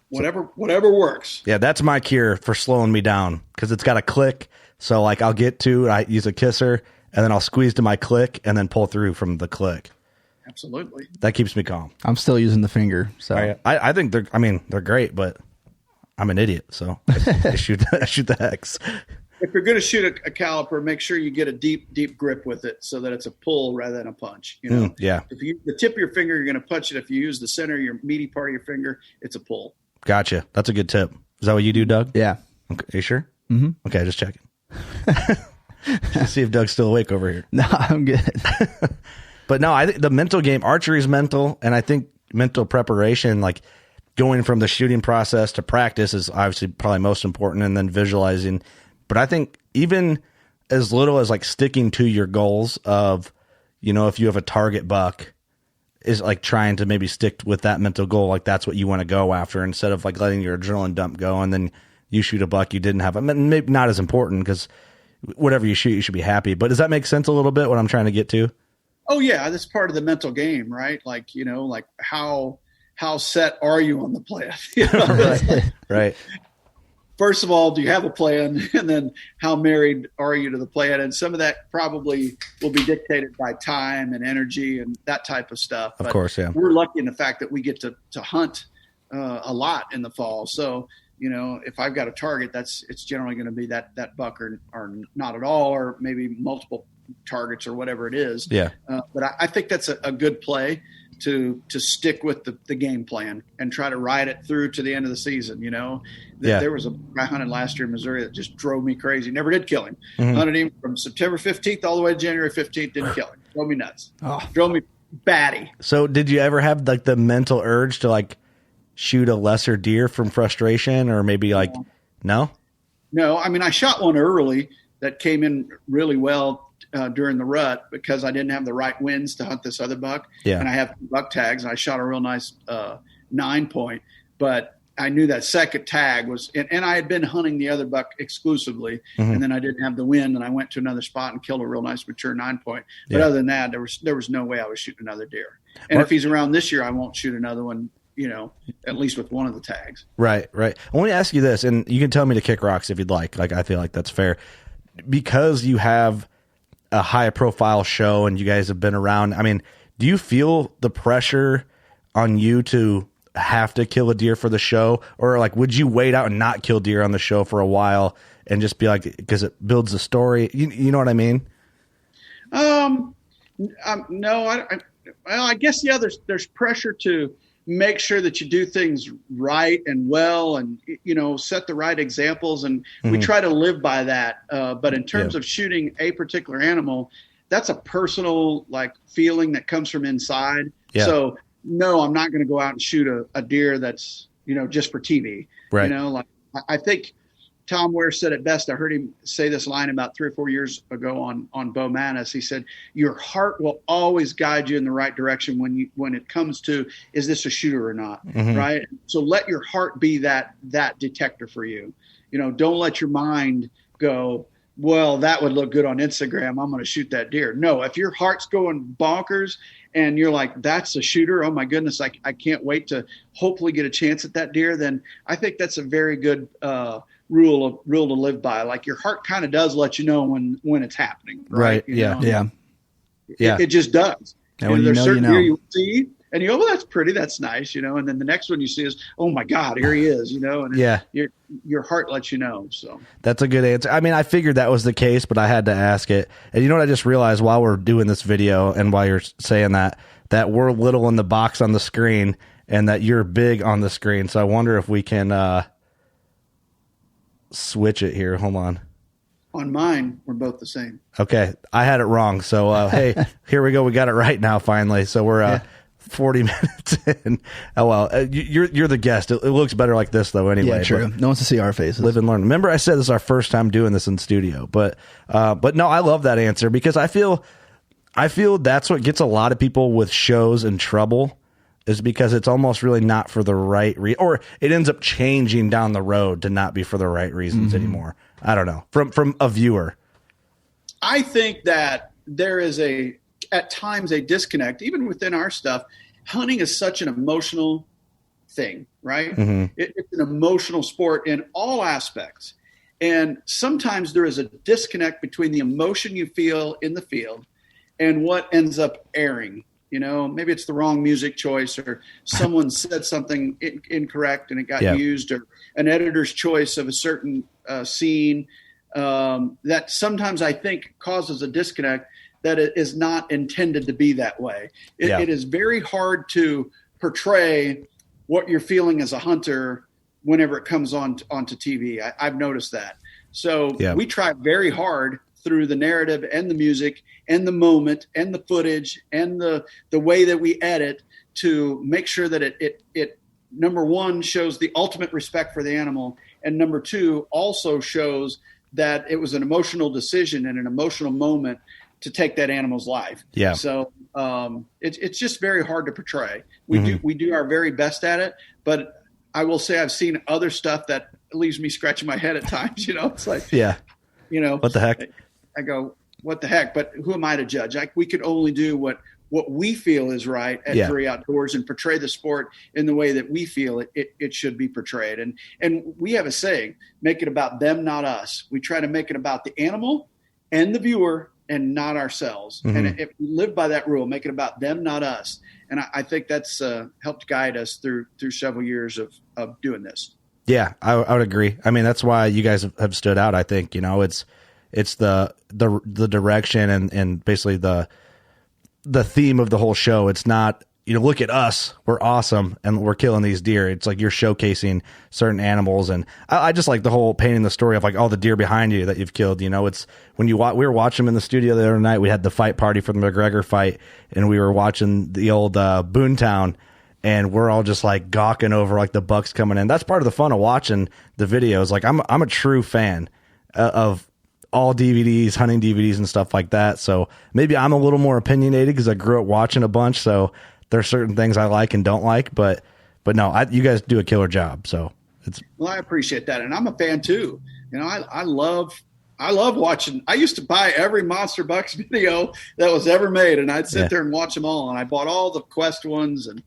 Whatever works. Yeah, that's my cure for slowing me down, because it's got a click. So like I use a kisser, and then I'll squeeze to my click and then pull through from the click. Absolutely. That keeps me calm. I'm still using the finger. So I think they're great, but I'm an idiot. So I shoot the Hex. if you're going to shoot a caliper, make sure you get a deep grip with it so that it's a pull rather than a punch. You know, yeah. If you use the tip of your finger, you're going to punch it. If you use the center, your meaty part of your finger, it's a pull. Gotcha. That's a good tip. Is that what you do, Doug? Yeah. Okay. Are you sure? Mm-hmm. Okay, just checking. Let's see if Doug's still awake over here. No, I'm good. But no, I think the mental game, archery is mental, and I think mental preparation, like going from the shooting process to practice, is obviously probably most important, and then visualizing. But I think even as little as like sticking to your goals of, you know, if you have a target buck, is like trying to maybe stick with that mental goal, like that's what you want to go after, instead of like letting your adrenaline dump go and then you shoot a buck you didn't have. I mean, maybe not as important, because whatever you shoot, you should be happy. But does that make sense a little bit, what I'm trying to get to? Oh yeah, that's part of the mental game, right? Like, you know, like how set are you on the plan? You know, Right. First of all, do you have a plan? And then how married are you to the plan? And some of that probably will be dictated by time and energy and that type of stuff. Of course, yeah. We're lucky in the fact that we get to hunt a lot in the fall. So, you know, if I've got a target, it's generally going to be that buck or not at all, or maybe multiple targets or whatever it is. Yeah. But I think that's a good play to stick with the game plan and try to ride it through to the end of the season. You know, there was a guy hunted last year in Missouri that just drove me crazy. Never did kill him. Mm-hmm. Hunted him from September 15th all the way to January 15th. Didn't kill him. Drove me nuts. Oh. Drove me batty. So did you ever have like the mental urge to like shoot a lesser deer from frustration, or maybe like, no? No, I mean, I shot one early that came in really well during the rut because I didn't have the right winds to hunt this other buck. Yeah. And I have buck tags, and I shot a real nice 9-point, but I knew that second tag was, and I had been hunting the other buck exclusively, Mm-hmm. and then I didn't have the wind, and I went to another spot and killed a real nice mature 9-point. But Yeah. other than that, there was no way I was shooting another deer. And if he's around this year, I won't shoot another one, you know, at least with one of the tags. Right. I want to ask you this, and you can tell me to kick rocks if you'd like. Like, I feel like that's fair. Because you have a high profile show and you guys have been around, I mean, do you feel the pressure on you to have to kill a deer for the show? Or like, would you wait out and not kill deer on the show for a while and just be like, because it builds the story? You know what I mean? No, I guess, yeah, there's pressure to make sure that you do things right and well, and, you know, set the right examples. And we try to live by that. But in terms of shooting a particular animal, that's a personal like feeling that comes from inside. Yeah. So no, I'm not going to go out and shoot a deer that's, you know, just for TV. Right. You know, like I think Tom Ware said it best. I heard him say this line about 3 or 4 years ago on Bo Manus. He said, "Your heart will always guide you in the right direction when it comes to, is this a shooter or not?" Mm-hmm. Right. So let your heart be that detector for you. You know, don't let your mind go, well, that would look good on Instagram, I'm going to shoot that deer. No, if your heart's going bonkers and you're like, that's a shooter, oh my goodness, I can't wait to hopefully get a chance at that deer, then I think that's a very good rule to live by. Like, your heart kind of does let you know when it's happening. Right. Yeah. It just does. And when there's certain deer you see and you go, well, that's pretty, that's nice, you know, and then the next one you see is, oh my God, here he is, you know, and your heart lets you know. So that's a good answer. I mean, I figured that was the case, but I had to ask it. And you know what I just realized while we're doing this video and while you're saying that we're little in the box on the screen and that you're big on the screen. So I wonder if we can switch it here. Hold on. On mine, we're both the same. Okay. I had it wrong. So, hey, here we go. We got it right now, finally. So we're 40 minutes in. Oh, well, you're the guest. It looks better like this, though, anyway. Yeah, true. No one wants to see our faces. Live and learn. Remember, I said this is our first time doing this in studio. But no, I love that answer because I feel that's what gets a lot of people with shows in trouble, is because it's almost really not for the right reason, or it ends up changing down the road to not be for the right reasons anymore. I don't know. From a viewer, I think that there is at times a disconnect, even within our stuff. Hunting is such an emotional thing, right? Mm-hmm. It's an emotional sport in all aspects. And sometimes there is a disconnect between the emotion you feel in the field and what ends up airing. You know, maybe it's the wrong music choice, or someone said something incorrect and it got used, or an editor's choice of a certain scene that sometimes I think causes a disconnect, that it is not intended to be that way. It is very hard to portray what you're feeling as a hunter whenever it comes onto TV. I've noticed that. So we try very hard through the narrative and the music and the moment and the footage and the way that we edit to make sure that it number one, shows the ultimate respect for the animal, and number two, also shows that it was an emotional decision and an emotional moment to take that animal's life. Yeah. So it's just very hard to portray. We do our very best at it, but I will say I've seen other stuff that leaves me scratching my head at times. It's like, what the heck? I go, what the heck? But who am I to judge? We could only do what we feel is right at Drury Outdoors and portray the sport in the way that we feel it should be portrayed. And we have a saying, make it about them, not us. We try to make it about the animal and the viewer and not ourselves. And if we live by that rule, make it about them, not us. And I think that's helped guide us through several years of doing this. Yeah, I would agree. I mean, that's why you guys have stood out. I think, it's the direction and basically the theme of the whole show. It's not, look at us, we're awesome and we're killing these deer. It's like you're showcasing certain animals. And I just like the whole painting the story of like all the deer behind you that you've killed. It's when we were watching them in the studio the other night, we had the fight party for the McGregor fight and we were watching the old Boontown, and we're all just like gawking over like the bucks coming in. That's part of the fun of watching the videos. Like I'm a true fan of all DVDs, hunting DVDs and stuff like that. So maybe I'm a little more opinionated because I grew up watching a bunch. So there's certain things I like and don't like, but no, you guys do a killer job. So well, I appreciate that. And I'm a fan too. I love watching. I used to buy every Monster Bucks video that was ever made, and I'd sit there and watch them all. And I bought all the Quest ones. And,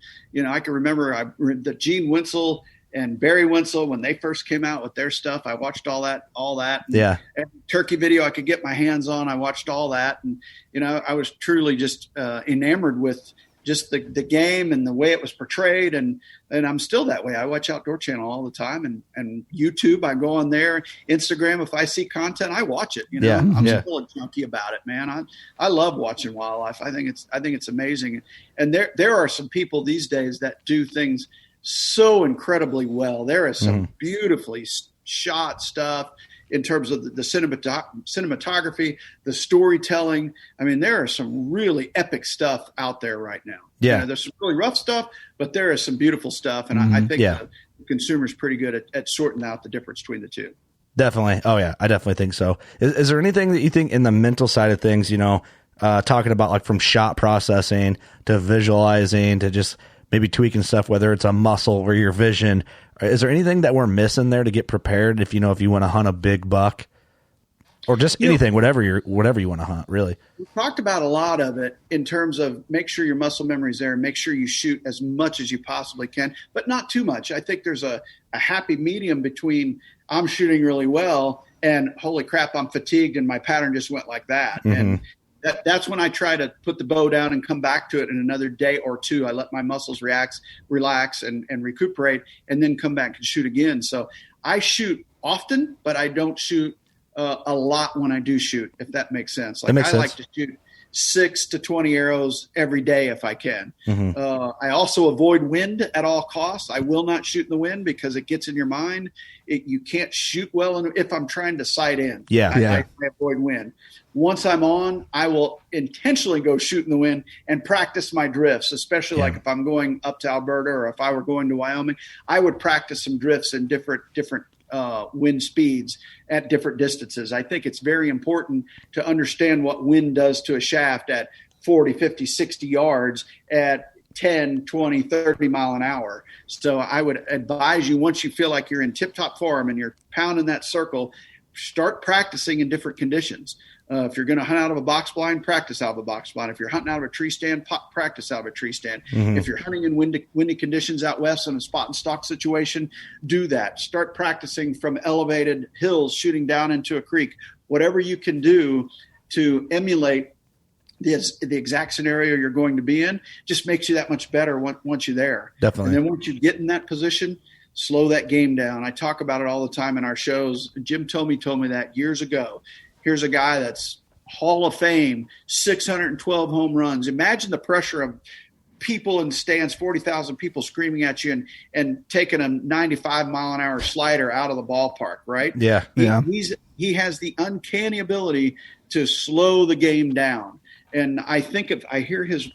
I can remember the Gene Winsel and Barry Winsel, when they first came out with their stuff, I watched all that. And turkey video I could get my hands on, I watched all that. And, I was truly just enamored with just the game and the way it was portrayed. And I'm still that way. I watch Outdoor Channel all the time and YouTube, I go on there. Instagram, if I see content, I watch it. I'm still a junkie about it, man. I love watching wildlife. I think it's amazing. And there are some people these days that do things so incredibly well. There is some beautifully shot stuff in terms of the cinematography, the storytelling. I mean, there are some really epic stuff out there right now. Yeah. There's some really rough stuff, but there is some beautiful stuff. And I think the consumer's pretty good at sorting out the difference between the two. Definitely. Oh yeah, I definitely think so. Is there anything that you think in the mental side of things, talking about like from shot processing to visualizing to just maybe tweaking stuff, whether it's a muscle or your vision, is there anything that we're missing there to get prepared if you want to hunt a big buck or just anything, whatever you want to hunt, really? We talked about a lot of it in terms of make sure your muscle memory is there and make sure you shoot as much as you possibly can, but not too much. I think there's a happy medium between I'm shooting really well and holy crap, I'm fatigued and my pattern just went like that. And that's when I try to put the bow down and come back to it in another day or two. I let my muscles relax and recuperate and then come back and shoot again. So I shoot often, but I don't shoot a lot when I do shoot, if that makes sense. Like I like to shoot 6 to 20 arrows every day if I can. I also avoid wind at all costs. I will not shoot in the wind because it gets in your mind. You can't shoot well if I'm trying to sight in. I avoid wind. Once I'm on, I will intentionally go shoot in the wind and practice my drifts, especially like if I'm going up to Alberta or if I were going to Wyoming, I would practice some drifts in different wind speeds at different distances. I think it's very important to understand what wind does to a shaft at 40, 50, 60 yards at 10, 20, 30 mile an hour. So I would advise you, once you feel like you're in tip-top form and you're pounding that circle, start practicing in different conditions. If you're going to hunt out of a box blind, practice out of a box blind. If you're hunting out of a tree stand, practice out of a tree stand. If you're hunting in windy conditions out west in a spot and stock situation, do that. Start practicing from elevated hills, shooting down into a creek. Whatever you can do to emulate the exact scenario you're going to be in just makes you that much better once you're there. Definitely. And then once you get in that position, slow that game down. I talk about it all the time in our shows. Jim Thome told me that years ago. Here's a guy that's Hall of Fame, 612 home runs. Imagine the pressure of people in stands, 40,000 people screaming at you and taking a 95-mile-an-hour slider out of the ballpark, right? Yeah. He has the uncanny ability to slow the game down. And I think if I hear his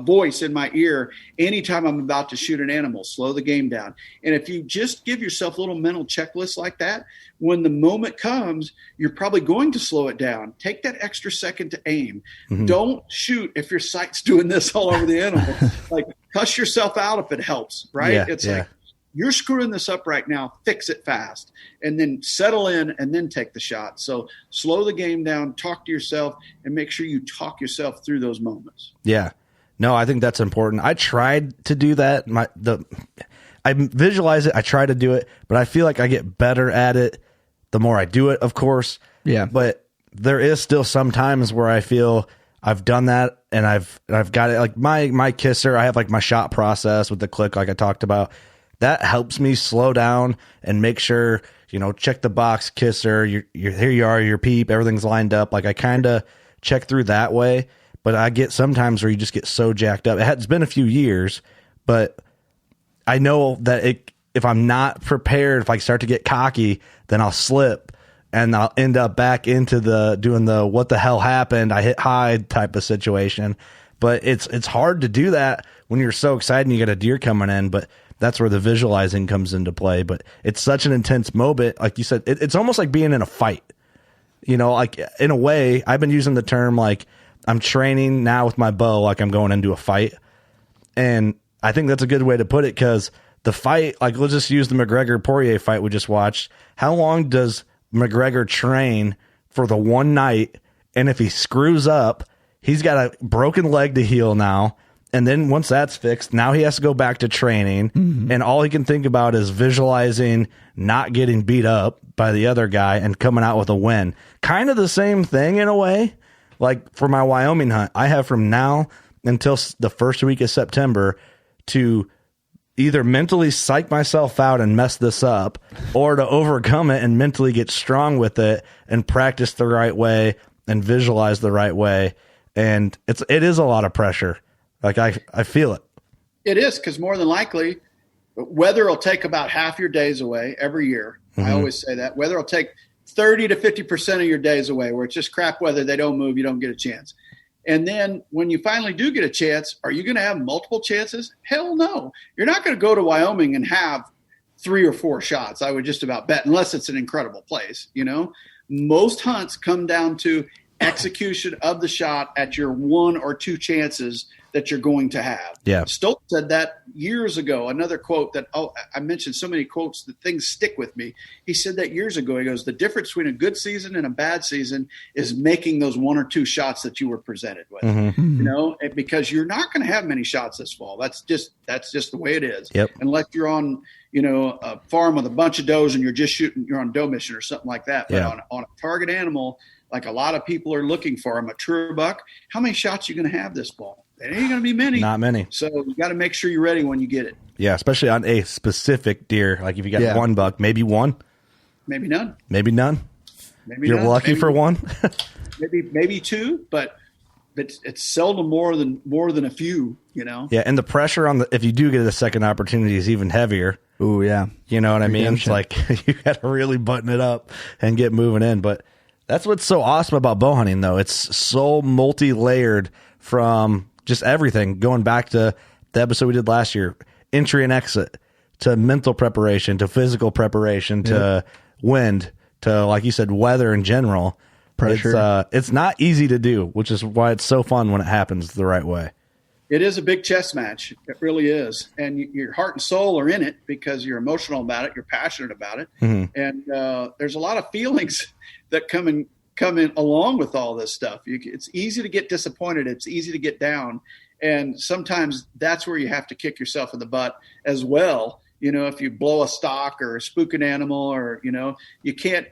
voice in my ear anytime I'm about to shoot an animal, slow the game down. And if you just give yourself a little mental checklist like that, when the moment comes, you're probably going to slow it down. Take that extra second to aim. Mm-hmm. Don't shoot if your sight's doing this all over the animal. Like, cuss yourself out if it helps, right? Yeah, it's yeah. like, you're screwing this up right now. Fix it fast, and then settle in, and then take the shot. So slow the game down, talk to yourself, and make sure you talk yourself through those moments. Yeah. No, I think that's important. I tried to do that. I visualize it. I try to do it, but I feel like I get better at it the more I do it, of course. Yeah. But there is still some times where I feel I've done that and I've got it. Like my kisser, I have like my shot process with the click, like I talked about. That helps me slow down and make sure, check the box, kisser, you're here you are, your peep, everything's lined up. Like I kind of check through that way. But I get sometimes where you just get so jacked up. It's been a few years, but I know that if I'm not prepared, if I start to get cocky, then I'll slip and I'll end up back into doing the what the hell happened, I hit high type of situation. But it's hard to do that when you're so excited and you got a deer coming in. But that's where the visualizing comes into play. But it's such an intense moment. Like you said, it's almost like being in a fight. Like in a way, I've been using the term like, I'm training now with my bow like I'm going into a fight. And I think that's a good way to put it, because the fight, like let's just use the McGregor-Poirier fight we just watched. How long does McGregor train for the one night? And if he screws up, he's got a broken leg to heal now. And then once that's fixed, now he has to go back to training. Mm-hmm. And all he can think about is visualizing not getting beat up by the other guy and coming out with a win. Kind of the same thing in a way. Like for my Wyoming hunt, I have from now until the first week of September to either mentally psych myself out and mess this up, or to overcome it and mentally get strong with it and practice the right way and visualize the right way. And it is a lot of pressure. Like I feel it. It is, because more than likely, weather will take about half your days away every year. Mm-hmm. I always say that. Weather will take 30 to 50% of your days away, where it's just crap weather. They don't move. You don't get a chance. And then when you finally do get a chance, are you going to have multiple chances? Hell no. You're not going to go to Wyoming and have 3 or 4 shots. I would just about bet, unless it's an incredible place. Most hunts come down to execution of the shot at your 1 or 2 chances that you're going to have. Yeah. Stoltz said that years ago. Another quote that, I mentioned so many quotes that things stick with me. He said that years ago. He goes, the difference between a good season and a bad season is making those 1 or 2 shots that you were presented with. Mm-hmm. Because you're not going to have many shots this fall. That's just the way it is. Yep. Unless you're on, a farm with a bunch of does and you're on doe mission or something like that. Yeah. But on a target animal, like a lot of people are looking for, a mature buck, how many shots are you going to have this fall? It ain't going to be many. Not many. So you got to make sure you're ready when you get it. Yeah, especially on a specific deer. Like if you got 1 buck, maybe 1. Maybe none. Maybe none. Maybe You're none. lucky for 1. maybe 2, but it's seldom more than a few. Yeah, and the pressure on if you do get a second opportunity is even heavier. Ooh, yeah. You know what I mean? It's like you got to really button it up and get moving in. But that's what's so awesome about bow hunting, though. It's so multi-layered from just everything, going back to the episode we did last year, entry and exit, to mental preparation, to physical preparation, to wind, to, like you said, weather in general. Pressure. It's not easy to do, which is why it's so fun when it happens the right way. It is a big chess match. It really is. And your heart and soul are in it because you're emotional about it. You're passionate about it. Mm-hmm. And there's a lot of feelings that come in along with all this stuff. It's easy to get disappointed. It's easy to get down. And sometimes that's where you have to kick yourself in the butt as well. If you blow a stock or spook an animal, or, you can't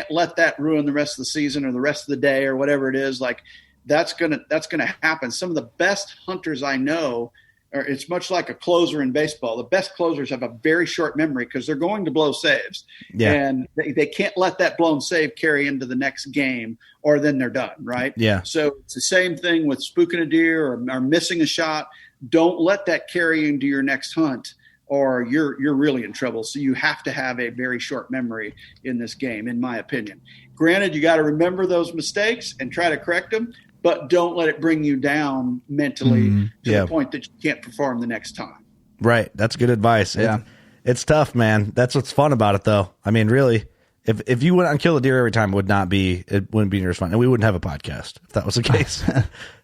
let that ruin the rest of the season or the rest of the day or whatever it is. Like that's going to happen. Some of the best hunters I know or it's much like a closer in baseball. The best closers have a very short memory because they're going to blow saves. Yeah. And they can't let that blown save carry into the next game, or then they're done, right? Yeah. So it's the same thing with spooking a deer or missing a shot. Don't let that carry into your next hunt, or you're really in trouble. So you have to have a very short memory in this game, in my opinion. Granted, you got to remember those mistakes and try to correct them, but don't let it bring you down mentally to the point that you can't perform the next time. Right. That's good advice. Yeah. It's tough, man. That's what's fun about it, though. I mean, really, if you went out and killed a deer every time, it wouldn't be near as fun. And we wouldn't have a podcast if that was the case.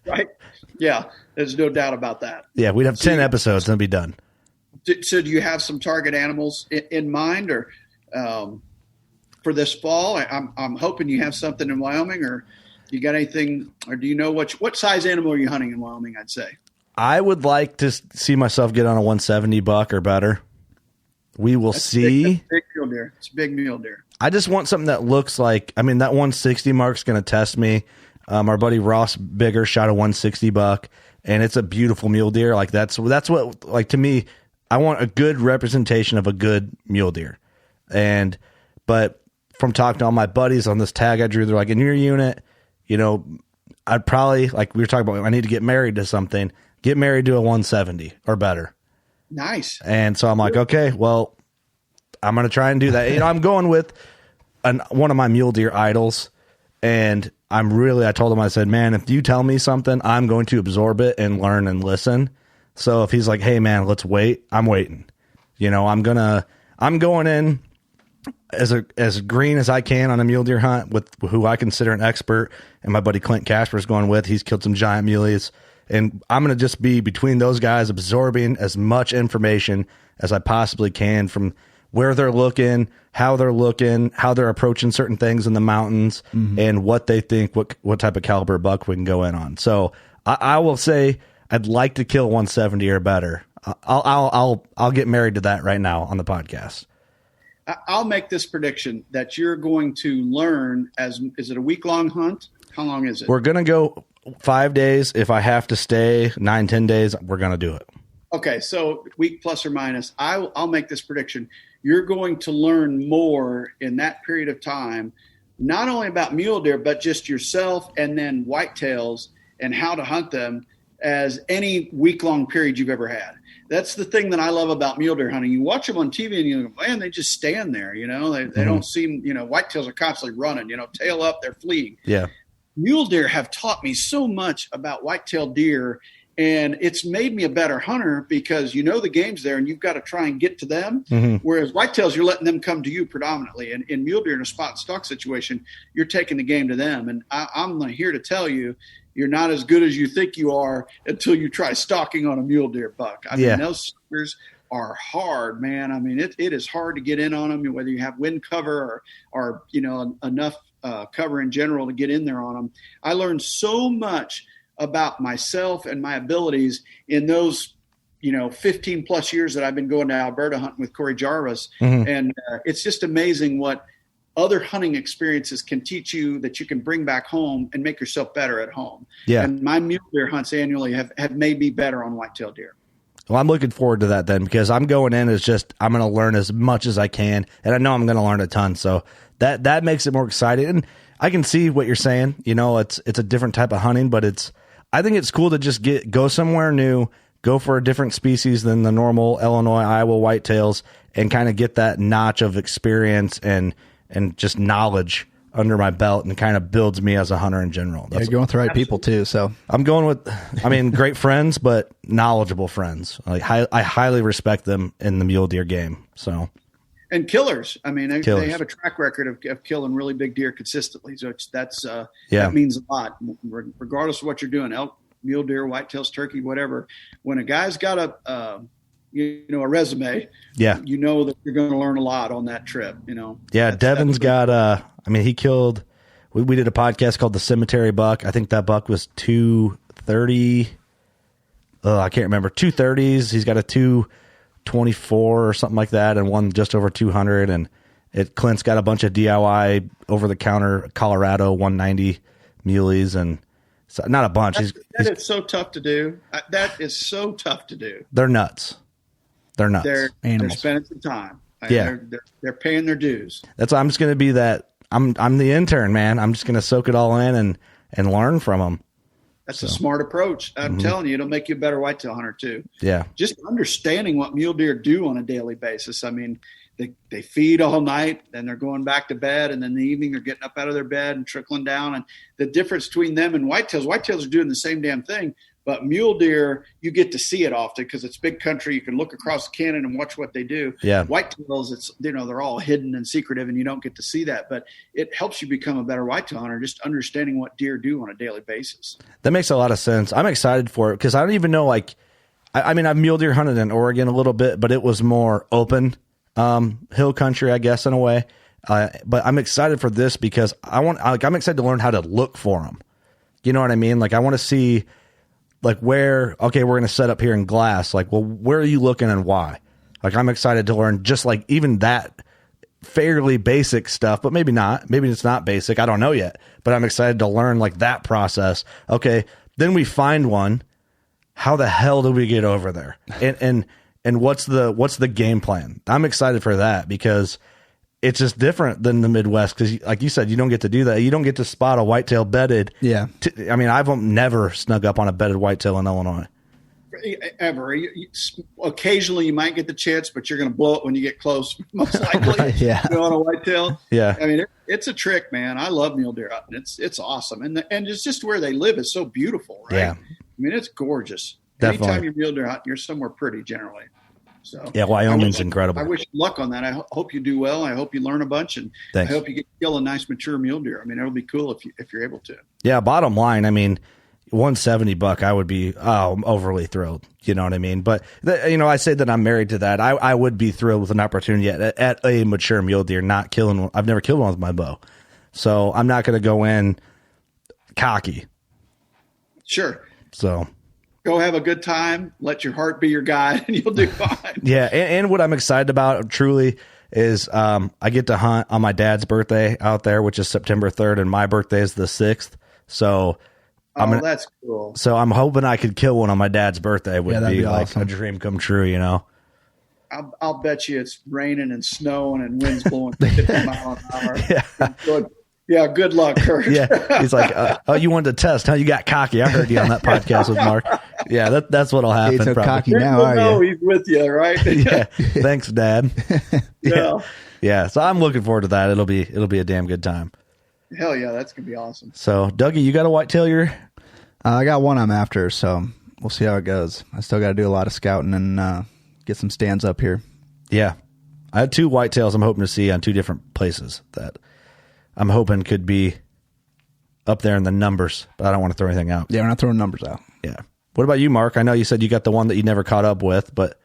Right? Yeah. There's no doubt about that. Yeah. We'd have 10 episodes and it'd be done. So do you have some target animals in mind, or for this fall? I'm hoping you have something in Wyoming, or you got anything, or do you know what size animal are you hunting in Wyoming? I'd say I would like to see myself get on a 170 buck or better. We will see. Big mule deer. It's a big mule deer. I just want something that looks like, I mean, that 160 mark's going to test me. Our buddy Ross Bigger shot a 160 buck, and it's a beautiful mule deer. Like that's what, like, to me, I want a good representation of a good mule deer. But from talking to all my buddies on this tag I drew, they're like, in your unit, you know, I'd probably, like we were talking about, I need to get married to something, get married to a 170 or better. Nice. And so I'm like, okay, well, I'm going to try and do that. You know, I'm going with one of my mule deer idols, and I told him, I said, man, if you tell me something, I'm going to absorb it and learn and listen. So if he's like, hey man, let's wait, I'm waiting. You know, I'm going in as green as I can on a mule deer hunt with who I consider an expert, and my buddy Clint Casper's going with. He's killed some giant muleys, and I'm going to just be between those guys, absorbing as much information as I possibly can from where they're looking, how they're approaching certain things in the mountains, and what they think, what type of caliber buck we can go in on. So I will say I'd like to kill 170 or better. I'll get married to that right now on the podcast. I'll make this prediction that you're going to learn is it a week-long hunt? How long is it? We're going to go 5 days. If I have to stay 9-10 days, we're going to do it. Okay. So week plus or minus, I'll make this prediction. You're going to learn more in that period of time, not only about mule deer, but just yourself and then whitetails and how to hunt them as any week-long period you've ever had. That's the thing that I love about mule deer hunting. You watch them on TV and you go, man, they just stand there. You know, they don't seem, you know, whitetails are constantly running, you know, tail up, they're fleeing. Yeah. Mule deer have taught me so much about white-tailed deer, and it's made me a better hunter because you know the game's there and you've got to try and get to them. Whereas whitetails, you're letting them come to you predominantly. And in mule deer, in a spot and stalk situation, you're taking the game to them. And I'm here to tell you, you're not as good as you think you are until you try stalking on a mule deer buck. I mean, those suckers are hard, man. I mean, it is hard to get in on them, whether you have wind cover or you know, enough cover in general to get in there on them. I learned so much about myself and my abilities in those, you know, 15 plus years that I've been going to Alberta hunting with Corey Jarvis. And it's just amazing what other hunting experiences can teach you that you can bring back home and make yourself better at home. Yeah. And my mule deer hunts annually have made me better on whitetail deer. Well, I'm looking forward to that then, because I'm going in as just, I'm going to learn as much as I can. And I know I'm going to learn a ton. So that makes it more exciting. And I can see what you're saying. You know, it's a different type of hunting, but I think it's cool to just go somewhere new, go for a different species than the normal Illinois, Iowa whitetails, and kind of get that notch of experience and just knowledge under my belt, and kind of builds me as a hunter in general. You're going with the right people too. So I'm going with, great friends, but knowledgeable friends. Like I highly respect them in the mule deer game. So, and killers. I mean, they have a track record of killing really big deer consistently. So that means a lot, regardless of what you're doing, elk, mule deer, whitetails, turkey, whatever. When a guy's got a resume, you know that you're going to learn a lot on that trip, you know? Yeah. Devin's got, he killed, we did a podcast called The Cemetery Buck. I think that buck was 230. I can't remember. 230s. He's got a 224 or something like that, and one just over 200. And Clint's got a bunch of DIY over the counter Colorado 190 muleys. And So not a bunch. That is so tough to do. That is so tough to do. They're nuts. They're spending some time. Yeah. They're paying their dues. That's why I'm just going to be that. I'm the intern, man. I'm just going to soak it all in and learn from them. That's a smart approach. I'm telling you, it'll make you a better whitetail hunter too. Yeah. Just understanding what mule deer do on a daily basis. I mean, they feed all night, then they're going back to bed, and then in the evening they're getting up out of their bed and trickling down. And the difference between them and whitetails are doing the same damn thing. But mule deer, you get to see it often because it's big country. You can look across the canyon and watch what they do. Yeah. Whitetails, it's they're all hidden and secretive, and you don't get to see that. But it helps you become a better whitetail hunter, just understanding what deer do on a daily basis. That makes a lot of sense. I'm excited for it because I don't even know. Like, I mean, I've mule deer hunted in Oregon a little bit, but it was more open hill country, I guess, in a way. But I'm excited for this because I'm excited to learn how to look for them. You know what I mean? Like, I want to see. Like we're going to set up here in glass. Like, well, where are you looking and why? Like, I'm excited to learn just like even that fairly basic stuff, but maybe not. Maybe it's not basic. I don't know yet, but I'm excited to learn like that process. Okay. Then we find one. How the hell do we get over there? And what's the game plan? I'm excited for that because it's just different than the Midwest. Cause like you said, you don't get to do that. You don't get to spot a whitetail bedded. Yeah. I mean, I've never snuck up on a bedded whitetail in Illinois. Ever. Occasionally you might get the chance, but you're going to blow it when you get close, most likely. Right, yeah. On a whitetail. Yeah. I mean, it's a trick, man. I love mule deer hunting. It's awesome. And it's just where they live is so beautiful, right? Yeah. I mean, it's gorgeous. Definitely. Anytime you're mule deer hunting, you're somewhere pretty generally. So yeah, Wyoming's incredible. I wish you luck on that. I hope you do well. I hope you learn a bunch, and Thanks. I hope you get to kill a nice mature mule deer. I mean, it'll be cool if you're able to. Yeah, bottom line, I mean, $170, I would be overly thrilled. You know what I mean? But I say that I'm married to that. I would be thrilled with an opportunity at a mature mule deer, not killing one. I've never killed one with my bow, so I'm not going to go in cocky. Sure. So. Go have a good time. Let your heart be your guide, and you'll do fine. Yeah, and what I'm excited about truly is I get to hunt on my dad's birthday out there, which is September 3rd, and my birthday is the 6th. So, that's cool. So I'm hoping I could kill one on my dad's birthday. Would be like awesome. A dream come true, you know. I'll bet you it's raining and snowing and winds blowing 50 miles an hour. Yeah. Yeah, good luck, Curt. Yeah, he's like, oh, you wanted to test, huh? You got cocky. I heard you on that podcast with Mark. Yeah, that's what'll happen. He's so probably. cocky now, are you? He's with you, right? Yeah. Thanks, Dad. Yeah. Yeah. So I'm looking forward to that. It'll be a damn good time. Hell yeah, that's gonna be awesome. So, Dougie, you got a whitetail you're? I got one I'm after, so we'll see how it goes. I still got to do a lot of scouting and get some stands up here. Yeah, I had 2 whitetails I'm hoping to see on 2 different places that I'm hoping could be up there in the numbers, but I don't want to throw anything out. Yeah, we're not throwing numbers out. Yeah. What about you, Mark? I know you said you got the one that you never caught up with, but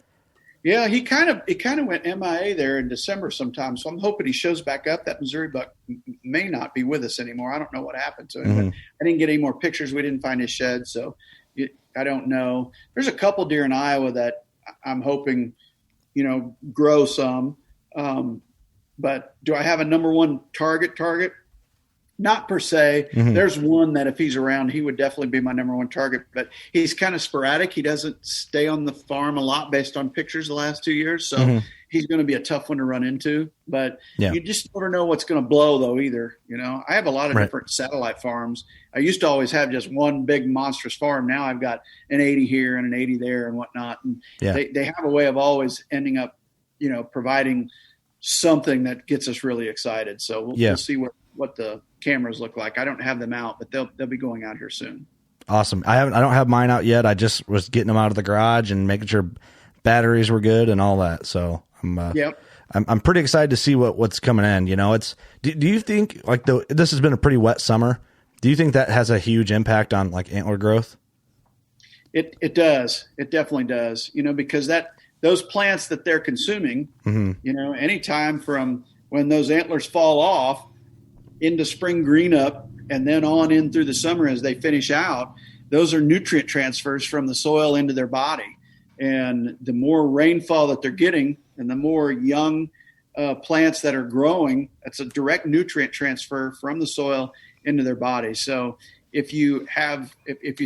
yeah, it kind of went MIA there in December sometime. So I'm hoping he shows back up. That Missouri buck may not be with us anymore. I don't know what happened to him. But I didn't get any more pictures. We didn't find his shed, so I don't know. There's a couple deer in Iowa that I'm hoping, grow some. But do I have a number one target? Not per se. There's one that if he's around, he would definitely be my number one target, but he's kind of sporadic. He doesn't stay on the farm a lot based on pictures the last 2 years. So he's going to be a tough one to run into, but you just never know what's going to blow though either. I have a lot of different satellite farms. I used to always have just one big monstrous farm. Now I've got an 80 here and an 80 there and whatnot. And they have a way of always ending up, providing something that gets us really excited. So we'll see what the cameras look like. I don't have them out, but they'll be going out here soon. Awesome. I don't have mine out yet. I just was getting them out of the garage and making sure batteries were good and all that. So I'm pretty excited to see what's coming in. Do you think this has been a pretty wet summer? Do you think that has a huge impact on like antler growth? It does. It definitely does. Because those plants that they're consuming, anytime from when those antlers fall off into spring green up and then on in through the summer as they finish out, those are nutrient transfers from the soil into their body. And the more rainfall that they're getting and the more young plants that are growing, that's a direct nutrient transfer from the soil into their body. So if you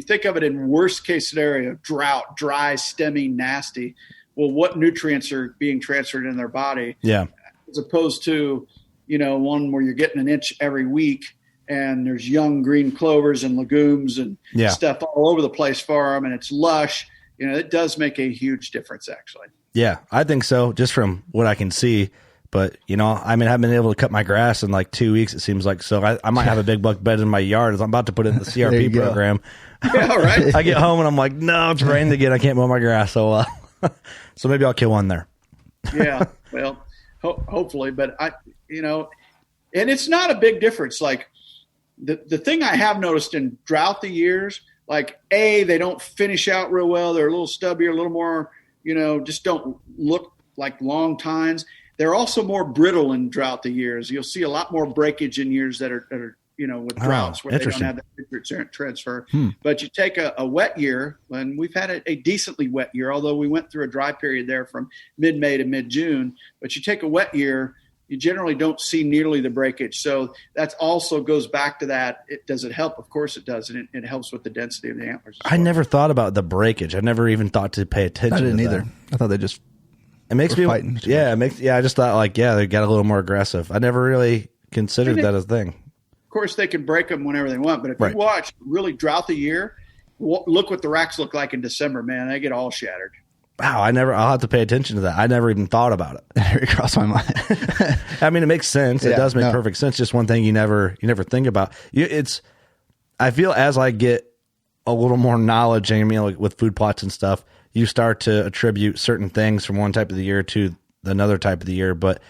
think of it in worst case scenario, drought, dry, stemming, nasty, well, what nutrients are being transferred in their body? Yeah. As opposed to, one where you're getting an inch every week and there's young green clovers and legumes and stuff all over the place for them, and it's lush. It does make a huge difference, actually. Yeah, I think so, just from what I can see. But, I haven't been able to cut my grass in like 2 weeks, it seems like. So I might have a big buck bed in my yard as I'm about to put it in the CRP program. Yeah, right. I get home and I'm like, no, it's raining again. I can't mow my grass. So so maybe I'll kill one there. Yeah, well, hopefully. But, and it's not a big difference. Like the thing I have noticed in drouthy years, like, they don't finish out real well. They're a little stubbier, a little more, just don't look like long tines. They're also more brittle in drouthy years. You'll see a lot more breakage in years that are with droughts where they don't have that nutrient transfer. But you take a wet year, and we've had a decently wet year, although we went through a dry period there from mid-May to mid-June. But you take a wet year, you generally don't see nearly the breakage. So that also goes back to that. Does it help? Of course it does. And it helps with the density of the antlers. I never thought about the breakage. I never even thought to pay attention to that. I didn't either. I thought they just It makes me fighting. I just thought they got a little more aggressive. I never really considered that a thing. Of course, they can break them whenever they want, but if you watch really drouthy year, look what the racks look like in December, man. They get all shattered. Wow, I'll have to pay attention to that. I never even thought about it. It crossed my mind. I mean, it makes sense. It does make perfect sense. Just one thing you never think about. I feel as I get a little more knowledge, with food plots and stuff, you start to attribute certain things from one type of the year to another type of the year. But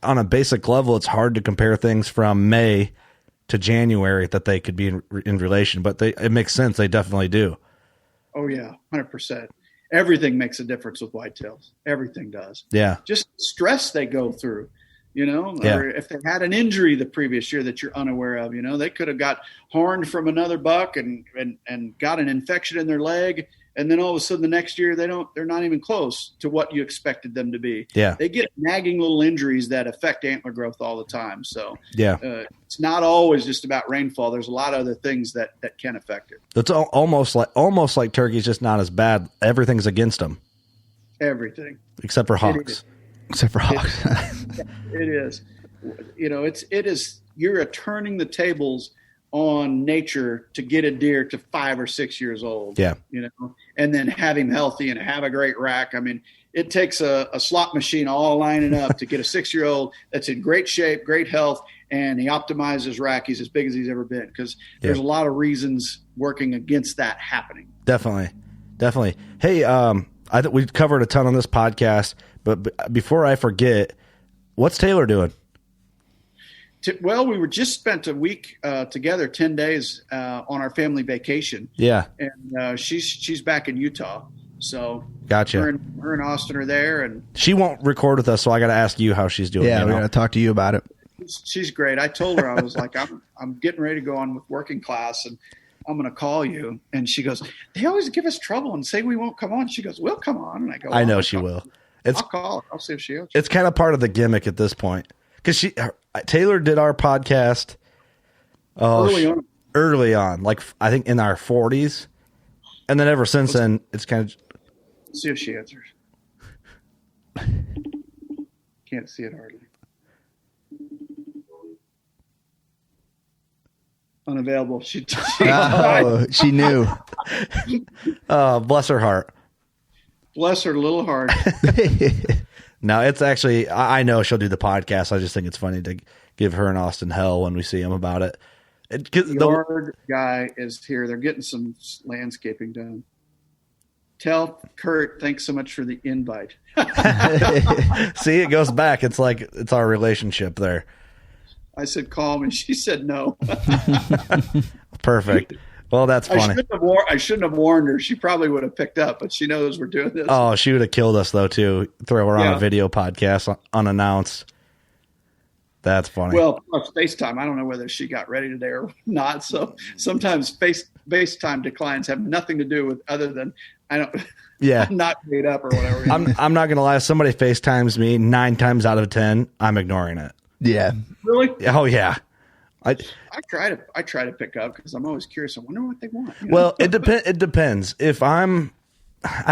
on a basic level, it's hard to compare things from May to January that they could be in relation. But it makes sense. They definitely do. Oh, yeah, 100%. Everything makes a difference with whitetails. Everything does. Yeah. Just stress they go through, or if they had an injury the previous year that you're unaware of, they could have got horned from another buck and got an infection in their leg. And then all of a sudden the next year they're not even close to what you expected them to be. Yeah. They get nagging little injuries that affect antler growth all the time. So it's not always just about rainfall. There's a lot of other things that can affect it. It's almost like turkey's just not as bad. Everything's against them. Everything. Except for hawks. Except for hawks. It is. It is. You're turning the tables on nature to get a deer to 5 or 6 years old. Yeah. And then have him healthy and have a great rack. I mean, it takes a slot machine all lining up to get a 6-year-old that's in great shape, great health, and he optimizes his rack. He's as big as he's ever been, because there's a lot of reasons working against that happening. Definitely. Hey, we've covered a ton on this podcast, but before I forget, what's Taylor doing? Well, we were just spent a week together, 10 days on our family vacation. Yeah. And she's back in Utah. So gotcha. Her and Austin are there, and she won't record with us, so I got to ask you how she's doing. Yeah, we're going to talk to you about it. She's great. I told her, I was like, I'm getting ready to go on with working class, and I'm going to call you. And she goes, they always give us trouble and say we won't come on. She goes, we'll come on. And I go, I know she will. I'll call her. I'll see if she answers. It's kind of part of the gimmick at this point. Because Taylor did our podcast early on, like I think in our 40s, and then ever since then, it's kind of. See if she answers. Can't see it hardly. Unavailable. She knew. Bless her heart. Bless her little heart. No, it's actually, I know she'll do the podcast. I just think it's funny to give her and Austin hell when we see him about it. The yard guy is here. They're getting some landscaping done. Tell Curt, thanks so much for the invite. See, it goes back. It's like, it's our relationship there. I said, call me. She said, no. Perfect. Well, that's funny. I shouldn't have warned her. She probably would have picked up, but she knows we're doing this. Oh, she would have killed us, though, too. Throw her on a video podcast unannounced. That's funny. Well, FaceTime. I don't know whether she got ready today or not. So sometimes FaceTime declines have nothing to do with other than I'm not made up or whatever. I'm not going to lie. If somebody FaceTimes me 9 times out of 10, I'm ignoring it. Yeah. Really? Oh, yeah. I try to pick up because I'm always curious. I wonder what they want. Well, it depends. If I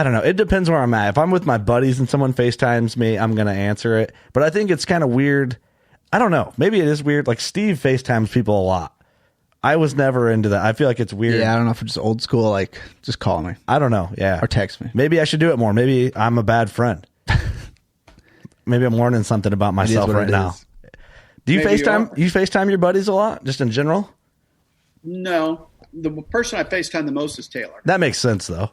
don't know. It depends where I'm at. If I'm with my buddies and someone FaceTimes me, I'm going to answer it. But I think it's kind of weird. I don't know. Maybe it is weird. Like Steve FaceTimes people a lot. I was never into that. I feel like it's weird. Yeah, I don't know if it's just old school. Like, just call me. I don't know. Yeah. Or text me. Maybe I should do it more. Maybe I'm a bad friend. Maybe I'm learning something about myself right now. Do you FaceTime? You FaceTime your buddies a lot, just in general? No. The person I FaceTime the most is Taylor. That makes sense, though.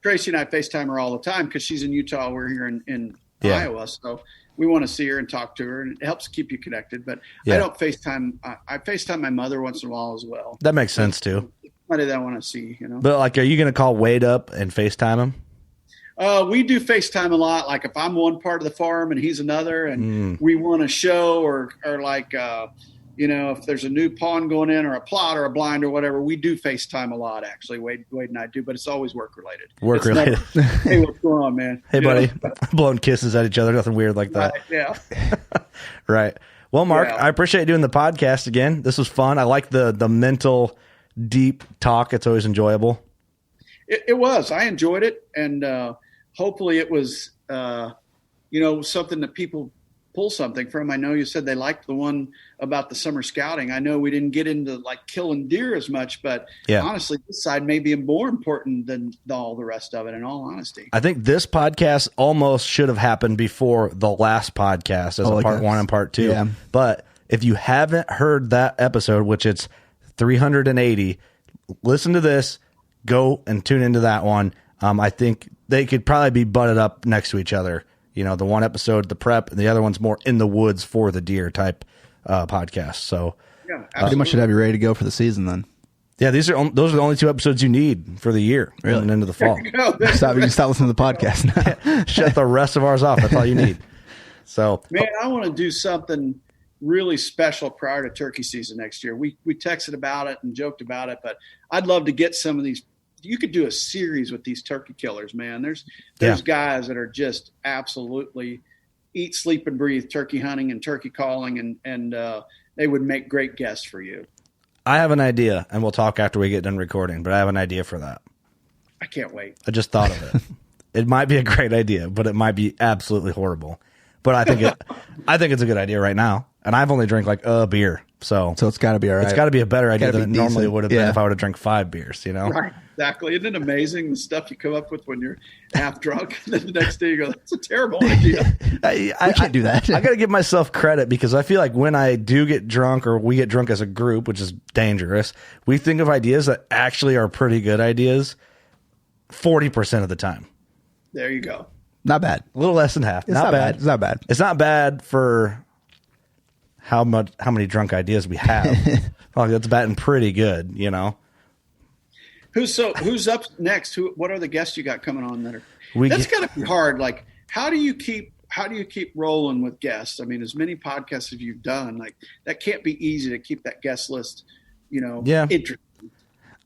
Tracy and I FaceTime her all the time because she's in Utah. We're here in Iowa. So we want to see her and talk to her, and it helps keep you connected. But I don't FaceTime. I FaceTime my mother once in a while as well. That makes sense, too. Somebody that I want to see, But, like, are you going to call Wade up and FaceTime him? We do FaceTime a lot. Like if I'm one part of the farm and he's another, and we want to show or like, if there's a new pond going in or a plot or a blind or whatever, we do FaceTime a lot. Actually, Wade and I do, but it's always work related. Hey, what's going on, man? Hey, buddy. Blowing kisses at each other. Nothing weird like that. Right, yeah. Right. Well, Mark, I appreciate doing the podcast again. This was fun. I like the mental deep talk. It's always enjoyable. It was. I enjoyed it, and hopefully it was, something that people pull something from. I know you said they liked the one about the summer scouting. I know we didn't get into like killing deer as much, but honestly, this side may be more important than all the rest of it, in all honesty. I think this podcast almost should have happened before the last podcast as a part 1 and part 2. Yeah. But if you haven't heard that episode, which it's 380, listen to this. Go and tune into that one. I think they could probably be butted up next to each other. The one episode, the prep, and the other one's more in the woods for the deer type podcast. So, pretty much should have you ready to go for the season then. Yeah, those are the only 2 episodes you need for the year, really, and into the fall. You can stop listening to the podcast now. Shut the rest of ours off. That's all you need. So, man, I want to do something really special prior to turkey season next year. We texted about it and joked about it, but I'd love to get some of these. You could do a series with these turkey killers, man. There's guys that are just absolutely eat, sleep, and breathe turkey hunting and turkey calling, and they would make great guests for you. I have an idea, and we'll talk after we get done recording, but I have an idea for that. I can't wait. I just thought of it. It might be a great idea, but it might be absolutely horrible. But I think it's a good idea right now. And I've only drank like a beer. So it's got to be all right. It's got to be a better idea than it normally would have been if I would have drank 5 beers, Right, exactly. Isn't it amazing the stuff you come up with when you're half drunk? And then the next day you go, that's a terrible idea. We can't do that. I got to give myself credit because I feel like when I do get drunk or we get drunk as a group, which is dangerous, we think of ideas that actually are pretty good ideas 40% of the time. There you go. Not bad. A little less than half. It's not bad. It's not bad. It's not bad for how many drunk ideas we have. Oh, that's batting pretty good, Who's up next? What are the guests you got coming on that are? That's got to be hard. Like, how do you keep rolling with guests? I mean, as many podcasts as you've done, like that can't be easy to keep that guest list, interesting.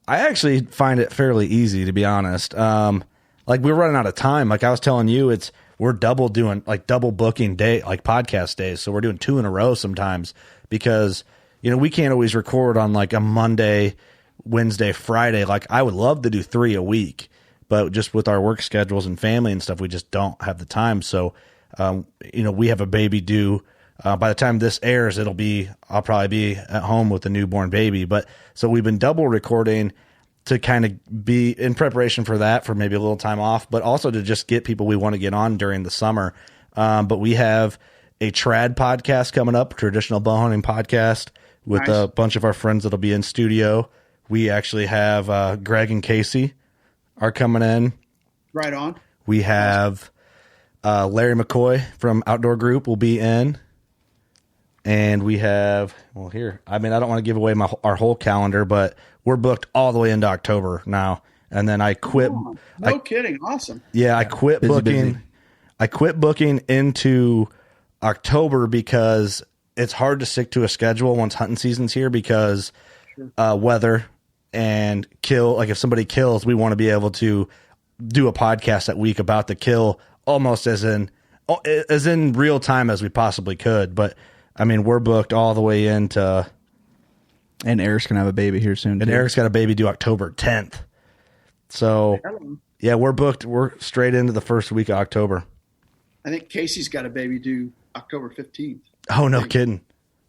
I actually find it fairly easy, to be honest. Like we're running out of time. Like I was telling you, we're double booking day, like podcast days. So we're doing 2 in a row sometimes because, we can't always record on like a Monday, Wednesday, Friday. Like I would love to do 3 a week, but just with our work schedules and family and stuff, we just don't have the time. So, we have a baby due. By the time this airs, I'll probably be at home with a newborn baby. But so we've been double recording to kind of be in preparation for that, for maybe a little time off, but also to just get people we want to get on during the summer. But we have a trad podcast coming up, traditional bow hunting podcast with a bunch of our friends that'll be in studio. We actually have Greg and Casey are coming in. Right on. We have Larry McCoy from Outdoor Group will be in. And we have, I don't want to give away our whole calendar, but we're booked all the way into October now. And then I quit. No kidding. Awesome. Yeah, I quit booking. Busy. I quit booking into October because it's hard to stick to a schedule once hunting season's here because weather and kill. Like if somebody kills, we want to be able to do a podcast that week about the kill almost as in real time as we possibly could. But I mean, we're booked all the way into And Eric's going to have a baby here soon. And too. Eric's got a baby due October 10th. So, yeah, we're booked. We're straight into the first week of October. I think Casey's got a baby due October 15th. Oh, no kidding.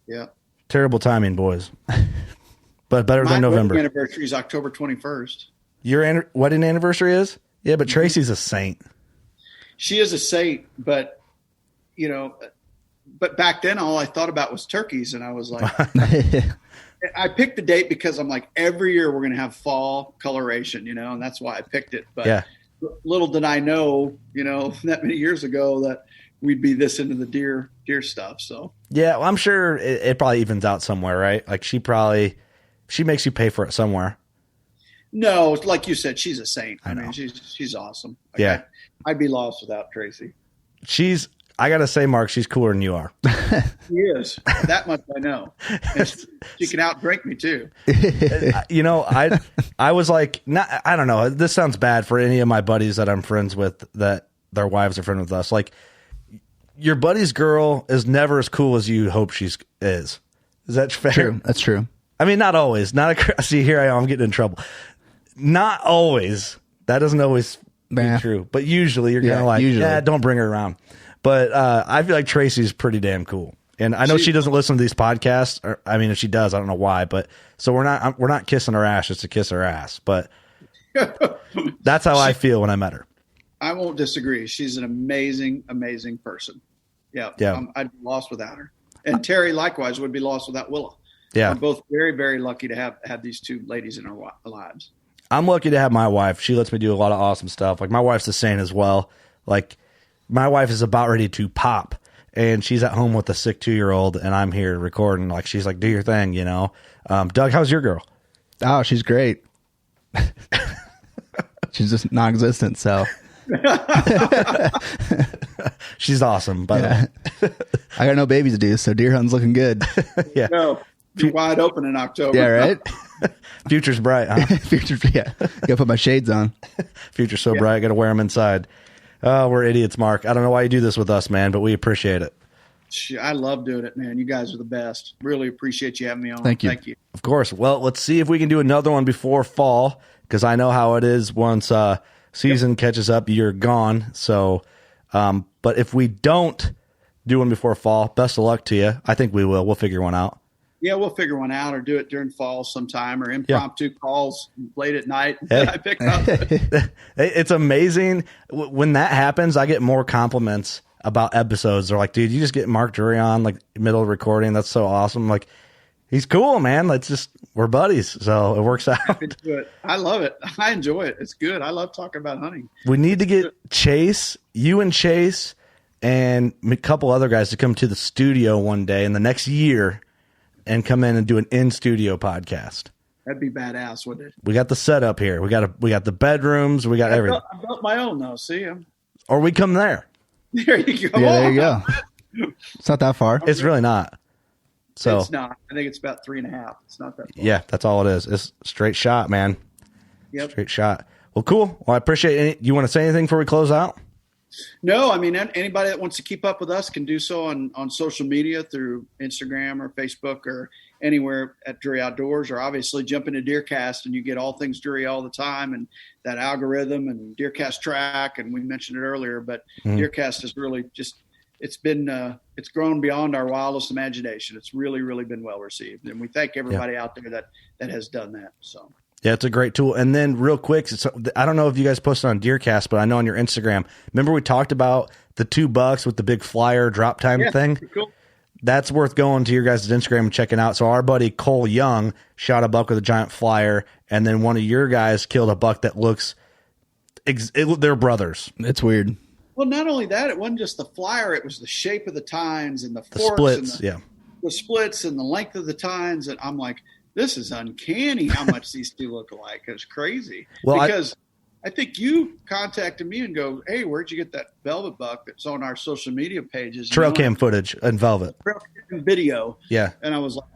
Yeah. Terrible timing, boys. But better than November. My anniversary is October 21st. Your wedding anniversary is? Yeah, but Tracy's a saint. She is a saint, but, but back then all I thought about was turkeys. And I was like, I picked the date because I'm like, every year we're going to have fall coloration, and that's why I picked it. But little did I know, that many years ago that we'd be this into the deer stuff. So, yeah, well, I'm sure it probably evens out somewhere, right? Like she makes you pay for it somewhere. No, like you said, she's a saint. I mean, she's awesome. I'd be lost without Tracy. I got to say, Mark, she's cooler than you are. She is. That much I know. And she can outdrink me too. I was like, I don't know. This sounds bad for any of my buddies that I'm friends with that their wives are friends with us. Like, your buddy's girl is never as cool as you hope she is. Is that fair? True. That's true. I mean, not always. See, here I am. I'm getting in trouble. Not always. That doesn't always be true. But usually you're kind of like, don't bring her around. But I feel like Tracy's pretty damn cool. And I know she doesn't listen to these podcasts. Or, I mean, if she does, I don't know why. But so we're not kissing her ass just to kiss her ass. But that's how I feel when I met her. I won't disagree. She's an amazing, amazing person. Yeah. I'd be lost without her. And Terry likewise would be lost without Willa. Yeah. We're both very, very lucky to have these two ladies in our lives. I'm lucky to have my wife. She lets me do a lot of awesome stuff. Like, my wife's the same as well. Like, my wife is about ready to pop, and she's at home with a sick 2-year-old, and I'm here recording. Like, she's like, do your thing, Doug, how's your girl? Oh, she's great. She's just non-existent, so. She's awesome, by the way. I got no babies to do, so deer hunting's looking good. Yeah. No, you're wide open in October. Yeah, right? Future's bright, huh? Gotta put my shades on. Future's so bright, gotta wear them inside. Oh, we're idiots, Mark. I don't know why you do this with us, man, but we appreciate it. I love doing it, man. You guys are the best. Really appreciate you having me on. Thank you. Of course. Well, let's see if we can do another one before fall, because I know how it is once season catches up, you're gone. So, but if we don't do one before fall, best of luck to you. I think we will. We'll figure one out. Yeah, we'll figure one out, or do it during fall sometime, or impromptu calls late at night. Hey. I pick up. It's amazing when that happens. I get more compliments about episodes. They're like, "Dude, you just get Mark Drury on like middle of recording. That's so awesome." I'm like, he's cool, man. We're buddies, so it works out. I love it. I enjoy it. It's good. I love talking about hunting. We need to get Chase, you and Chase, and a couple other guys to come to the studio one day in the next year and come in and do an in-studio podcast. That'd be badass, wouldn't it? We got the setup here. We got the bedrooms. We got everything. I built my own, though. See? Or we come there. There you go. Yeah, there you go. It's not that far. It's really not. So it's not. I think it's about 3.5. It's not that far. Yeah, that's all it is. It's straight shot, man. Yep. Straight shot. Well, cool. Well, I appreciate it. You want to say anything before we close out? No, I mean, anybody that wants to keep up with us can do so on social media through Instagram or Facebook or anywhere at Drury Outdoors, or obviously jump into DeerCast and you get all things Drury all the time, and that algorithm and DeerCast track. And we mentioned it earlier, but DeerCast is really it's grown beyond our wildest imagination. It's really, really been well received. And we thank everybody out there that has done that. So. Yeah, it's a great tool. And then real quick, I don't know if you guys posted on DeerCast, but I know on your Instagram, remember we talked about the $2 with the big flyer drop time thing? Cool. That's worth going to your guys' Instagram and checking out. So our buddy Cole Young shot a buck with a giant flyer, and then one of your guys killed a buck that looks they're brothers. It's weird. Well, not only that, it wasn't just the flyer, it was the shape of the tines and the forks splits, and the splits and the length of the tines. And I'm like, this is uncanny how much these two look alike. It's crazy. Well, because I think you contacted me and go, hey, where'd you get that velvet buck that's on our social media pages? Trail cam footage and velvet. Trail cam video. Yeah. And I was like,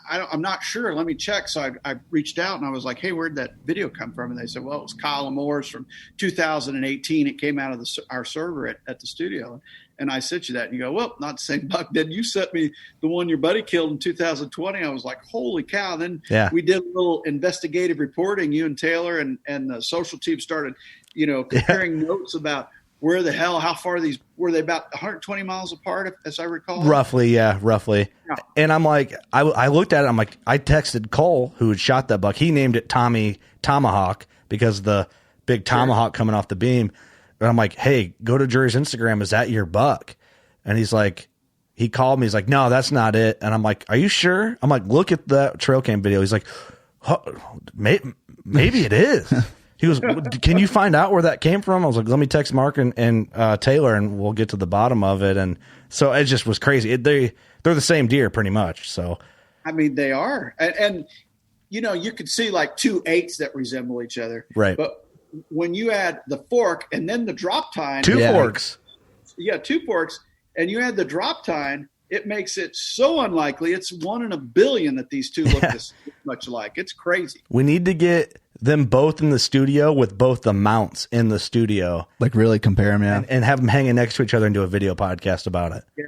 I'm not sure. Let me check. So I reached out and I was like, hey, where'd that video come from? And they said, well, it was Kyle Moore's from 2018. It came out of our server at the studio. And I sent you that. And you go, well, not the same buck. Then you sent me the one your buddy killed in 2020. I was like, holy cow. Then we did a little investigative reporting. You and Taylor and the social team started, comparing notes about where the hell, how far were they about 120 miles apart, as I recall? Roughly. Yeah. And I'm like, I looked at it. I'm like, I texted Cole, who had shot that buck. He named it Tomahawk because of the big tomahawk coming off the beam. And I'm like, hey, go to Drury's Instagram. Is that your buck? And he's like, he called me. He's like, no, that's not it. And I'm like, are you sure? I'm like, look at the trail cam video. He's like, maybe it is. He goes, can you find out where that came from? I was like, let me text Mark and Taylor and we'll get to the bottom of it. And so it just was crazy. They're the same deer pretty much. So, I mean, they are. And you could see like 2 8s that resemble each other. Right. But when you add the fork and then the drop tine. 2 forks. Yeah, 2 forks. And you add the drop tine, it makes it so unlikely. It's 1 in a billion that these two look this much alike. It's crazy. We need to get them both in the studio with both the mounts in the studio. Like really compare them, yeah. And have them hanging next to each other and do a video podcast about it. Yeah.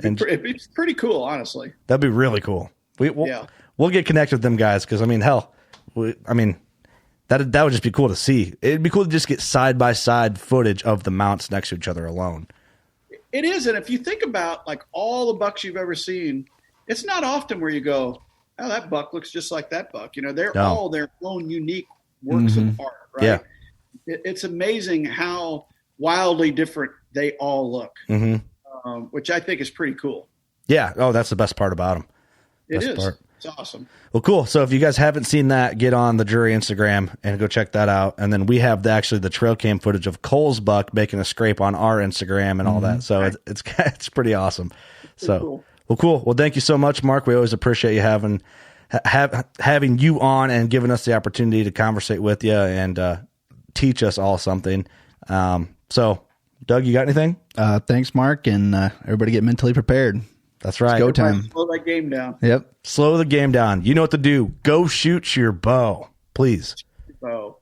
It'd be pretty cool, honestly. That'd be really cool. We'll get connected with them guys because, I mean, hell, that would just be cool to see. It'd be cool to just get side-by-side footage of the mounts next to each other alone. It is, and if you think about, like, all the bucks you've ever seen, it's not often where you go, oh, that buck looks just like that buck. They're all their own unique works of art, right? Yeah. It's amazing how wildly different they all look, which I think is pretty cool. Yeah. Oh, that's the best part about them. It is. It's awesome. Well, cool. So if you guys haven't seen that, get on the Drury Instagram and go check that out. And then we have the trail cam footage of Cole's buck making a scrape on our Instagram and all that. So it's pretty awesome. So cool. Well, cool. Well, thank you so much, Mark. We always appreciate you having you on and giving us the opportunity to conversate with you and teach us all something. So, Doug, you got anything? Thanks, Mark, and everybody get mentally prepared. That's right. It's go time. Slow that game down. Yep. Slow the game down. You know what to do. Go shoot your bow, please. Bow.